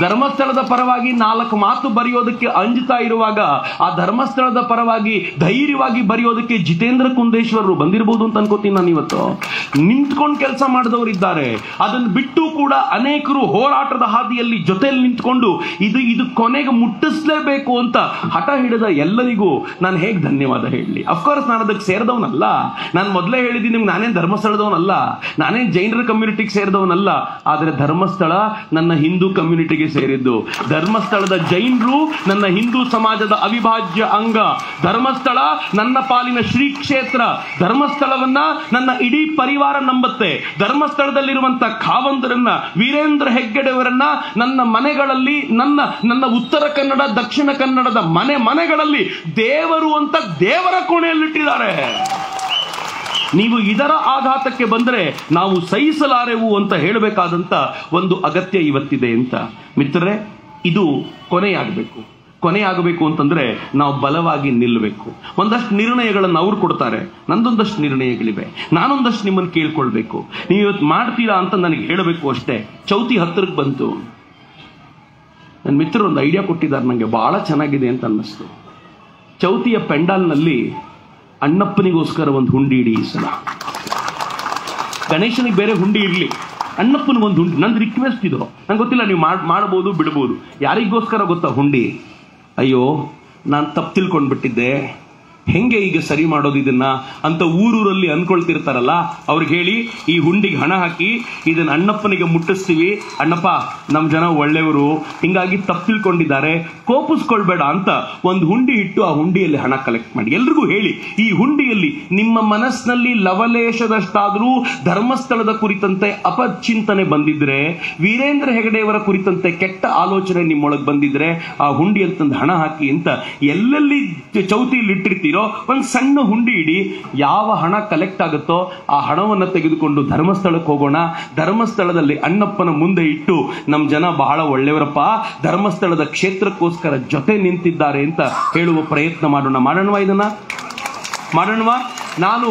ಧರ್ಮಸ್ಥಳದ ಪರವಾಗಿ 4 ಮಾತು ಬರೆಯೋದಕ್ಕೆ ಅಂಜುತ್ತಾ ಇರುವಾಗ ಆ ಧರ್ಮಸ್ಥಳದ ಪರವಾಗಿ ಧೈರ್ಯವಾಗಿ ಬರೆಯೋದಕ್ಕೆ ಜಿತೇಂದ್ರ ಕುಂದೇಶ್ವರರು ಬಂದಿರಬಹುದು ಅಂತ ಅನ್ಕೋತೀನಿ ನಾನು. ಇವತ್ತು ನಿಂತ್ಕೊಂಡು ಕೆಲಸ ಮಾಡಿದವರಿದ್ದಾರೆ. ಅದನ್ನು ಬಿಟ್ಟು ಕೂಡ ಅನೇಕರು ಹೋರಾಟದ ಹಾದಿಯಲ್ಲಿ ಜೊತೆಯಲ್ಲಿ ನಿಂತ್ಕೊಂಡು ಇದು ಕೊನೆಗೆ ಮುಟ್ಟಿಸ್ಲೇಬೇಕು ಅಂತ ಹಠ ಹಿಡಿದ ಎಲ್ಲರಿಗೂ ನಾನು ಹೇಗೆ ಧನ್ಯವಾದ ಹೇಳಲಿ? ಅಫ್ಕೋರ್ಸ್ ನಾನು ಅದಕ್ಕೆ ಸೇರಿದವನಲ್ಲ. ನಾನು ಮೊದಲೇ ಹೇಳಿದ್ದೀನಿ ನಿಮ್ಗೆ, ನಾನೇನು ಧರ್ಮಸ್ಥಳದವನಲ್ಲ, ನಾನೇನು ಜೈನರ ಕಮ್ಯುನಿಟಿಗೆ ಸೇರಿದವನಲ್ಲ. ಆದರೆ ಧರ್ಮಸ್ಥಳ ನನ್ನ ಹಿಂದೂ ಕಮ್ಯುನಿಟಿಗೆ ಸೇರಿದ್ದು. ಧರ್ಮಸ್ಥಳದ ಜೈನರು ನನ್ನ ಹಿಂದೂ ಸಮಾಜದ ಅವಿಭಾಜ್ಯ ಅಂಗ. ಧರ್ಮಸ್ಥಳ ನನ್ನ ಪಾಲಿನ ಶ್ರೀ ಕ್ಷೇತ್ರ. ಧರ್ಮಸ್ಥಳವನ್ನ ನನ್ನ ಇಡೀ ಪರಿವಾರ ನಂಬುತ್ತೆ. ಧರ್ಮಸ್ಥಳದಲ್ಲಿರುವಂತಹ ಖಾವಂದರನ್ನ, ವೀರೇಂದ್ರ ಹೆಗ್ಗಡೆಯವರನ್ನ ನನ್ನ ಮನೆಗಳಲ್ಲಿ, ನನ್ನ ಉತ್ತರ ಕನ್ನಡ ದಕ್ಷಿಣ ಕನ್ನಡದ ಮನೆಗಳಲ್ಲಿ ದೇವರು ಅಂತ ದೇವರ ಕೋಣೆಯಲ್ಲಿಟ್ಟಿದ್ದಾರೆ. ನೀವು ಇದರ ಆಘಾತಕ್ಕೆ ಬಂದರೆ ನಾವು ಸಹಿಸಲಾರೆವು ಅಂತ ಹೇಳಬೇಕಾದಂತ ಒಂದು ಅಗತ್ಯ ಇವತ್ತಿದೆ ಅಂತ. ಮಿತ್ರರೇ, ಇದು ಕೊನೆಯಾಗಬೇಕು ಅಂತಂದ್ರೆ ನಾವು ಬಲವಾಗಿ ನಿಲ್ಲಬೇಕು. ಒಂದಷ್ಟು ನಿರ್ಣಯಗಳನ್ನು ಅವ್ರು ಕೊಡ್ತಾರೆ, ನಂದೊಂದಷ್ಟು ನಿರ್ಣಯಗಳಿವೆ. ನಾನೊಂದಷ್ಟು ನಿಮ್ಮನ್ನು ಕೇಳ್ಕೊಳ್ಬೇಕು. ನೀವು ಇವತ್ತು ಮಾಡ್ತೀರಾ ಅಂತ ನನಗೆ ಹೇಳಬೇಕು ಅಷ್ಟೇ. ಚೌತಿ ಹತ್ತಿರಕ್ಕೆ ಬಂತು. ನನ್ನ ಮಿತ್ರರು ಒಂದು ಐಡಿಯಾ ಕೊಟ್ಟಿದ್ದಾರೆ, ನನಗೆ ಬಹಳ ಚೆನ್ನಾಗಿದೆ ಅಂತ ಅನ್ನಿಸ್ತು. ಚೌತಿಯ ಪೆಂಡಾಲ್ನಲ್ಲಿ ಅಣ್ಣಪ್ಪನಿಗೋಸ್ಕರ ಒಂದು ಹುಂಡಿ ಇಡಿ. ಈ ಸಲ ಗಣೇಶನಿಗೆ ಬೇರೆ ಹುಂಡಿ ಇರಲಿ, ಅಣ್ಣಪ್ಪನಿಗೆ ಒಂದು ಹುಂಡಿ. ನಂದು ರಿಕ್ವೆಸ್ಟ್ ಇದು, ನಂಗೆ ಗೊತ್ತಿಲ್ಲ, ನೀವು ಮಾಡ್ಬೋದು ಬಿಡ್ಬೋದು. ಯಾರಿಗೋಸ್ಕರ ಗೊತ್ತಾ ಹುಂಡಿ? ಅಯ್ಯೋ, ನಾನು ತಪ್ಪು ತಿಳ್ಕೊಂಡ್ಬಿಟ್ಟಿದ್ದೆ. ಹೆಂಗೆ ಈಗ ಸರಿ ಮಾಡೋದು ಇದನ್ನ ಅಂತ ಊರೂರಲ್ಲಿ ಅನ್ಕೊಳ್ತಿರ್ತಾರಲ್ಲ, ಅವ್ರಿಗೆ ಹೇಳಿ ಈ ಹುಂಡಿಗೆ ಹಣ ಹಾಕಿ ಇದನ್ನ ಅಣ್ಣಪ್ಪನಿಗೆ ಮುಟ್ಟಿಸ್ತೀವಿ, ಅಣ್ಣಪ್ಪ ನಮ್ ಜನ ಒಳ್ಳೆಯವರು, ಹಿಂಗಾಗಿ ತಪ್ಪಿಲ್ಕೊಂಡಿದ್ದಾರೆ, ಕೋಪಿಸ್ಕೊಳ್ಬೇಡ ಅಂತ ಒಂದು ಹುಂಡಿ ಇಟ್ಟು ಆ ಹುಂಡಿಯಲ್ಲಿ ಹಣ ಕಲೆಕ್ಟ್ ಮಾಡಿ. ಎಲ್ರಿಗೂ ಹೇಳಿ, ಈ ಹುಂಡಿಯಲ್ಲಿ ನಿಮ್ಮ ಮನಸ್ಸಿನಲ್ಲಿ ಲವಲೇಶದಷ್ಟಾದ್ರೂ ಧರ್ಮಸ್ಥಳದ ಕುರಿತಂತೆ ಅಪಚಿಂತನೆ ಬಂದಿದ್ರೆ, ವೀರೇಂದ್ರ ಹೆಗಡೆಯವರ ಕುರಿತಂತೆ ಕೆಟ್ಟ ಆಲೋಚನೆ ನಿಮ್ಮೊಳಗೆ ಬಂದಿದ್ರೆ ಆ ಹುಂಡಿಯಲ್ಲಿ ತಂದು ಹಣ ಹಾಕಿ ಅಂತ ಎಲ್ಲೆಲ್ಲಿ ಚೌತಿಯಲ್ಲಿ ಇಟ್ಟಿರ್ತೀವಿ ಒಂದು ಸಣ್ಣ ಹುಂಡಿ ಇಡಿ. ಯಾವ ಹಣ ಕಲೆಕ್ಟ್ ಆಗುತ್ತೋ ಆ ಹಣವನ್ನು ತೆಗೆದುಕೊಂಡು ಧರ್ಮಸ್ಥಳಕ್ಕೆ ಹೋಗೋಣ. ಧರ್ಮಸ್ಥಳದಲ್ಲಿ ಅಣ್ಣಪ್ಪನ ಮುಂದೆ ಇಟ್ಟು ನಮ್ ಜನ ಬಹಳ ಒಳ್ಳೆಯವರಪ್ಪ, ಧರ್ಮಸ್ಥಳದ ಕ್ಷೇತ್ರಕ್ಕೋಸ್ಕರ ಜೊತೆ ನಿಂತಿದ್ದಾರೆ ಅಂತ ಹೇಳುವ ಪ್ರಯತ್ನ ಮಾಡೋಣವಾ? ಇದನ್ನ ಮಾಡೋಣವಾ? ನಾನು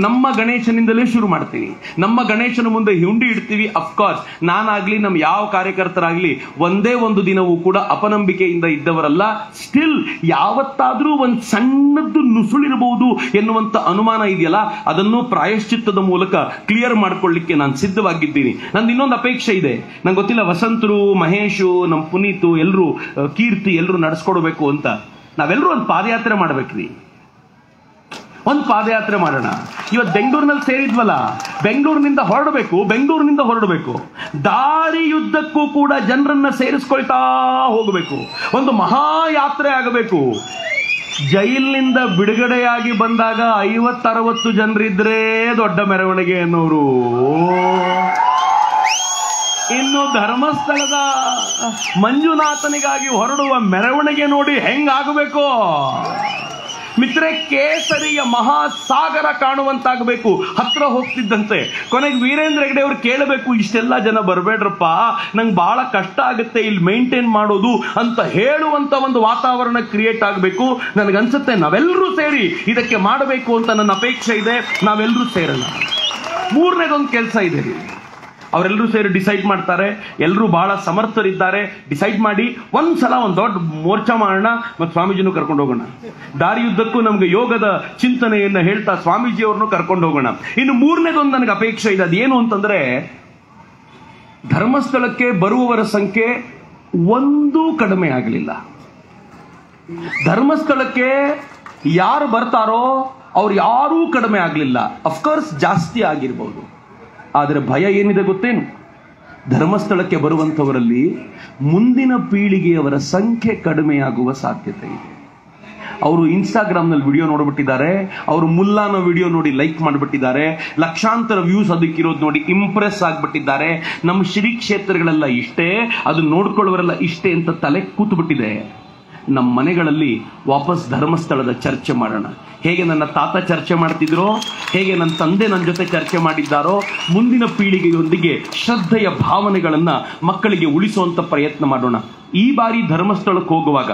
ನಮ್ಮ ಗಣೇಶನಿಂದಲೇ ಶುರು ಮಾಡ್ತೀನಿ. ನಮ್ಮ ಗಣೇಶನ ಮುಂದೆ ಹುಂಡಿ ಇಡ್ತೀವಿ. ಅಫ್ಕೋರ್ಸ್ ನಾನಾಗ್ಲಿ ನಮ್ಮ ಯಾವ ಕಾರ್ಯಕರ್ತರಾಗ್ಲಿ ಒಂದೇ ಒಂದು ದಿನವೂ ಕೂಡ ಅಪನಂಬಿಕೆಯಿಂದ ಇದ್ದವರಲ್ಲ. ಸ್ಟಿಲ್ ಯಾವತ್ತಾದ್ರೂ ಒಂದು ಸಣ್ಣದ್ದು ನುಸುಳಿರಬಹುದು ಎನ್ನುವಂತ ಅನುಮಾನ ಇದೆಯಲ್ಲ, ಅದನ್ನು ಪ್ರಾಯಶ್ಚಿತ್ತದ ಮೂಲಕ ಕ್ಲಿಯರ್ ಮಾಡ್ಕೊಳ್ಳಿಕ್ಕೆ ನಾನು ಸಿದ್ಧವಾಗಿದ್ದೀನಿ. ನಂದು ಇನ್ನೊಂದು ಅಪೇಕ್ಷೆ ಇದೆ. ನಂಗೆ ಗೊತ್ತಿಲ್ಲ, ವಸಂತರು, ಮಹೇಶು, ನಮ್ಮ ಪುನೀತು, ಎಲ್ಲರೂ, ಕೀರ್ತಿ ಎಲ್ಲರೂ ನಡೆಸ್ಕೊಡ್ಬೇಕು ಅಂತ. ನಾವೆಲ್ಲರೂ ಒಂದು ಪಾದಯಾತ್ರೆ ಮಾಡ್ಬೇಕ್ರಿ. ಒಂದು ಪಾದಯಾತ್ರೆ ಮಾಡೋಣ. ಇವತ್ತು ಬೆಂಗಳೂರಿನಲ್ಲಿ ಸೇರಿದ್ವಲ್ಲ, ಬೆಂಗಳೂರಿನಿಂದ ಹೊರಡಬೇಕು. ದಾರಿಯುದ್ದಕ್ಕೂ ಕೂಡ ಜನರನ್ನ ಸೇರಿಸ್ಕೊಳ್ತಾ ಹೋಗಬೇಕು. ಒಂದು ಮಹಾಯಾತ್ರೆ ಆಗಬೇಕು. ಜೈಲಿನಿಂದ ಬಿಡುಗಡೆಯಾಗಿ ಬಂದಾಗ 50-60 ಜನರಿದ್ರೆ ದೊಡ್ಡ ಮೆರವಣಿಗೆ ಅನ್ನೋರು, ಇನ್ನು ಧರ್ಮಸ್ಥಳದ ಮಂಜುನಾಥನಿಗಾಗಿ ಹೊರಡುವ ಮೆರವಣಿಗೆ ನೋಡಿ ಹೆಂಗಾಗಬೇಕು ಮಿತ್ರೆ. ಕೇಸರಿಯ ಮಹಾಸಾಗರ ಕಾಣುವಂತಾಗಬೇಕು ಹತ್ರ ಹೋಗ್ತಿದ್ದಂತೆ. ಕೊನೆಗೆ ವೀರೇಂದ್ರ ಹೆಗಡೆ ಅವರು ಕೇಳಬೇಕು, ಇಷ್ಟೆಲ್ಲ ಜನ ಬರಬೇಡ್ರಪ್ಪ, ನಂಗೆ ಬಹಳ ಕಷ್ಟ ಆಗುತ್ತೆ ಇಲ್ಲಿ ಮೇಂಟೈನ್ ಮಾಡೋದು ಅಂತ ಹೇಳುವಂತ ಒಂದು ವಾತಾವರಣ ಕ್ರಿಯೇಟ್ ಆಗಬೇಕು. ನನಗನ್ಸುತ್ತೆ ನಾವೆಲ್ಲರೂ ಸೇರಿ ಇದಕ್ಕೆ ಮಾಡಬೇಕು ಅಂತ ನನ್ನ ಅಪೇಕ್ಷೆ ಇದೆ. ನಾವೆಲ್ಲರೂ ಸೇರೋಣ. ಮೂರನೇದೊಂದು ಕೆಲಸ ಇದೆ ರೀ, ಅವರೆಲ್ಲರೂ ಸೇರಿ ಡಿಸೈಡ್ ಮಾಡ್ತಾರೆ. ಎಲ್ಲರೂ ಬಹಳ ಸಮರ್ಥರಿದ್ದಾರೆ. ಡಿಸೈಡ್ ಮಾಡಿ ಒಂದ್ಸಲ ಒಂದು ದೊಡ್ಡ ಮೋರ್ಚಾ ಮಾಡೋಣ ಮತ್ತು ಸ್ವಾಮೀಜಿನೂ ಕರ್ಕೊಂಡು ಹೋಗೋಣ. ದಾರಿಯುದ್ದಕ್ಕೂ ನಮ್ಗೆ ಯೋಗದ ಚಿಂತನೆಯನ್ನ ಹೇಳ್ತಾ ಸ್ವಾಮೀಜಿಯವ್ರನ್ನು ಕರ್ಕೊಂಡು ಹೋಗೋಣ. ಇನ್ನು ಮೂರನೇದೊಂದು ನನಗೆ ಅಪೇಕ್ಷೆ ಇದೆ. ಅದೇನು ಅಂತಂದ್ರೆ, ಧರ್ಮಸ್ಥಳಕ್ಕೆ ಬರುವವರ ಸಂಖ್ಯೆ ಒಂದೂ ಕಡಿಮೆ ಆಗಲಿಲ್ಲ. ಧರ್ಮಸ್ಥಳಕ್ಕೆ ಯಾರು ಬರ್ತಾರೋ ಅವ್ರು ಯಾರೂ ಕಡಿಮೆ ಆಗಲಿಲ್ಲ. ಅಫ್ಕೋರ್ಸ್ ಜಾಸ್ತಿ ಆಗಿರ್ಬೋದು, ಆದರೆ ಭಯ ಏನಿದೆ ಗೊತ್ತೇನು? ಧರ್ಮಸ್ಥಳಕ್ಕೆ ಬರುವಂಥವರಲ್ಲಿ ಮುಂದಿನ ಪೀಳಿಗೆಯವರ ಸಂಖ್ಯೆ ಕಡಿಮೆಯಾಗುವ ಸಾಧ್ಯತೆ ಇದೆ. ಅವರು ಇನ್ಸ್ಟಾಗ್ರಾಮ್ನಲ್ಲಿ ವಿಡಿಯೋ ನೋಡ್ಬಿಟ್ಟಿದ್ದಾರೆ, ಅವರು ಮುಲ್ಲಾನ ವಿಡಿಯೋ ನೋಡಿ ಲೈಕ್ ಮಾಡಿಬಿಟ್ಟಿದ್ದಾರೆ, ಲಕ್ಷಾಂತರ ವ್ಯೂಸ್ ಅದಕ್ಕಿರೋದು ನೋಡಿ ಇಂಪ್ರೆಸ್ ಆಗಿಬಿಟ್ಟಿದ್ದಾರೆ. ನಮ್ಮ ಶ್ರೀ ಕ್ಷೇತ್ರಗಳೆಲ್ಲ ಇಷ್ಟೇ, ಅದು ನೋಡ್ಕೊಳ್ಳೋರೆಲ್ಲ ಇಷ್ಟೇ ಅಂತ ತಲೆ ಕೂತ್ಬಿಟ್ಟಿದೆ. ನಮ್ಮ ಮನೆಗಳಲ್ಲಿ ವಾಪಸ್ ಧರ್ಮಸ್ಥಳದ ಚರ್ಚೆ ಮಾಡೋಣ. ಹೇಗೆ ನನ್ನ ತಾತ ಚರ್ಚೆ ಮಾಡ್ತಿದ್ರೋ, ಹೇಗೆ ನನ್ನ ತಂದೆ ನನ್ನ ಜೊತೆ ಚರ್ಚೆ ಮಾಡಿದ್ದಾರೋ, ಮುಂದಿನ ಪೀಳಿಗೆಯೊಂದಿಗೆ ಶ್ರದ್ಧೆಯ ಭಾವನೆಗಳನ್ನ ಮಕ್ಕಳಿಗೆ ಉಳಿಸುವಂತ ಪ್ರಯತ್ನ ಮಾಡೋಣ. ಈ ಬಾರಿ ಧರ್ಮಸ್ಥಳಕ್ಕೆ ಹೋಗುವಾಗ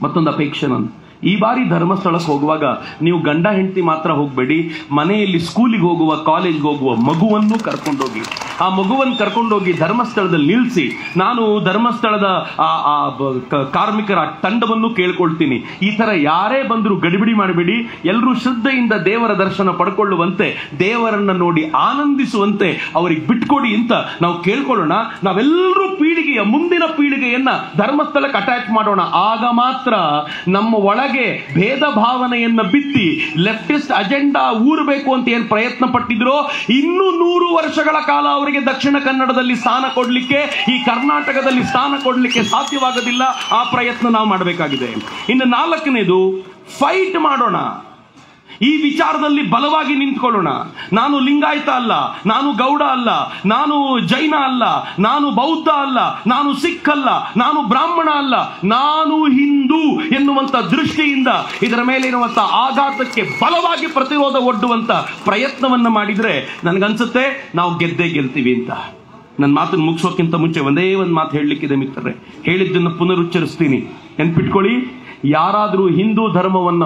ಮತ್ತೊಂದು ಅಪೇಕ್ಷೆ ನಾನು, ಈ ಬಾರಿ ಧರ್ಮಸ್ಥಳಕ್ಕೆ ಹೋಗುವಾಗ ನೀವು ಗಂಡ ಹೆಂಡತಿ ಮಾತ್ರ ಹೋಗಬೇಡಿ, ಮನೆಯಲ್ಲಿ ಸ್ಕೂಲಿಗೆ ಹೋಗುವ, ಕಾಲೇಜ್ಗೆ ಹೋಗುವ ಮಗುವನ್ನು ಕರ್ಕೊಂಡೋಗಿ, ಆ ಮಗುವನ್ನು ಕರ್ಕೊಂಡೋಗಿ ಧರ್ಮಸ್ಥಳದಲ್ಲಿ ನಿಲ್ಲಿಸಿ. ನಾನು ಧರ್ಮಸ್ಥಳದ ಕಾರ್ಮಿಕರ ತಂಡವನ್ನು ಕೇಳ್ಕೊಳ್ತೀನಿ, ಈ ತರ ಯಾರೇ ಬಂದರೂ ಗಡಿಬಿಡಿ ಮಾಡಬೇಡಿ, ಎಲ್ಲರೂ ಶ್ರದ್ಧೆಯಿಂದ ದೇವರ ದರ್ಶನ ಪಡ್ಕೊಳ್ಳುವಂತೆ, ದೇವರನ್ನ ನೋಡಿ ಆನಂದಿಸುವಂತೆ ಅವರಿಗೆ ಬಿಟ್ಕೊಡಿ ಅಂತ ನಾವು ಕೇಳ್ಕೊಳ್ಳೋಣ. ನಾವೆಲ್ಲರೂ ಪೀಳಿಗೆಯ, ಮುಂದಿನ ಪೀಳಿಗೆಯನ್ನ ಧರ್ಮಸ್ಥಳಕ್ಕೆ ಅಟ್ಯಾಚ್ ಮಾಡೋಣ. ಆಗ ಮಾತ್ರ ನಮ್ಮ ಒಳಗೆ ಭೇದ ಭಾವನೆಯನ್ನ ಬಿತ್ತಿ ಲೆಫ್ಟಿಸ್ಟ್ ಅಜೆಂಡಾ ಊರಬೇಕು ಅಂತ ಏನ್ ಪ್ರಯತ್ನ ಪಟ್ಟಿದ್ರು, ಇನ್ನೂ 100 ವರ್ಷಗಳ ಕಾಲ ಅವರಿಗೆ ದಕ್ಷಿಣ ಕನ್ನಡದಲ್ಲಿ ಸ್ಥಾನ ಕೊಡ್ಲಿಕ್ಕೆ, ಈ ಕರ್ನಾಟಕದಲ್ಲಿ ಸ್ಥಾನ ಕೊಡ್ಲಿಕ್ಕೆ ಸಾಧ್ಯವಾಗೋದಿಲ್ಲ. ಆ ಪ್ರಯತ್ನ ನಾವು ಮಾಡಬೇಕಾಗಿದೆ. ಇನ್ನು 4ನೇದು, ಫೈಟ್ ಮಾಡೋಣ. ಈ ವಿಚಾರದಲ್ಲಿ ಬಲವಾಗಿ ನಿಂತ್ಕೊಳ್ಳೋಣ. ನಾನು ಲಿಂಗಾಯತ ಅಲ್ಲ, ನಾನು ಗೌಡ ಅಲ್ಲ, ನಾನು ಜೈನ ಅಲ್ಲ, ನಾನು ಬೌದ್ಧ ಅಲ್ಲ, ನಾನು ಸಿಖ್ ಅಲ್ಲ, ನಾನು ಬ್ರಾಹ್ಮಣ ಅಲ್ಲ, ನಾನು ಹಿಂದೂ ಎನ್ನುವಂತ ದೃಷ್ಟಿಯಿಂದ ಇದರ ಮೇಲಿರುವಂತ ಆಘಾತಕ್ಕೆ ಬಲವಾಗಿ ಪ್ರತಿರೋಧ ಒಡ್ಡುವಂತ ಪ್ರಯತ್ನವನ್ನ ಮಾಡಿದ್ರೆ ನನಗನ್ಸುತ್ತೆ ನಾವು ಗೆದ್ದೇ ಗೆಲ್ತೀವಿ ಅಂತ. ನನ್ನ ಮಾತನ್ನು ಮುಗಿಸೋಕ್ಕಿಂತ ಮುಂಚೆ ಒಂದೇ ಒಂದು ಮಾತು ಹೇಳಲಿಕ್ಕಿದೆ ಮಿತ್ರರೇ. ಹೇಳಿದ್ದನ್ನು ಪುನರುಚ್ಚರಿಸ್ತೀನಿ, ನೆನ್ಪಿಟ್ಕೊಳ್ಳಿ. ಯಾರಾದರೂ ಹಿಂದೂ ಧರ್ಮವನ್ನ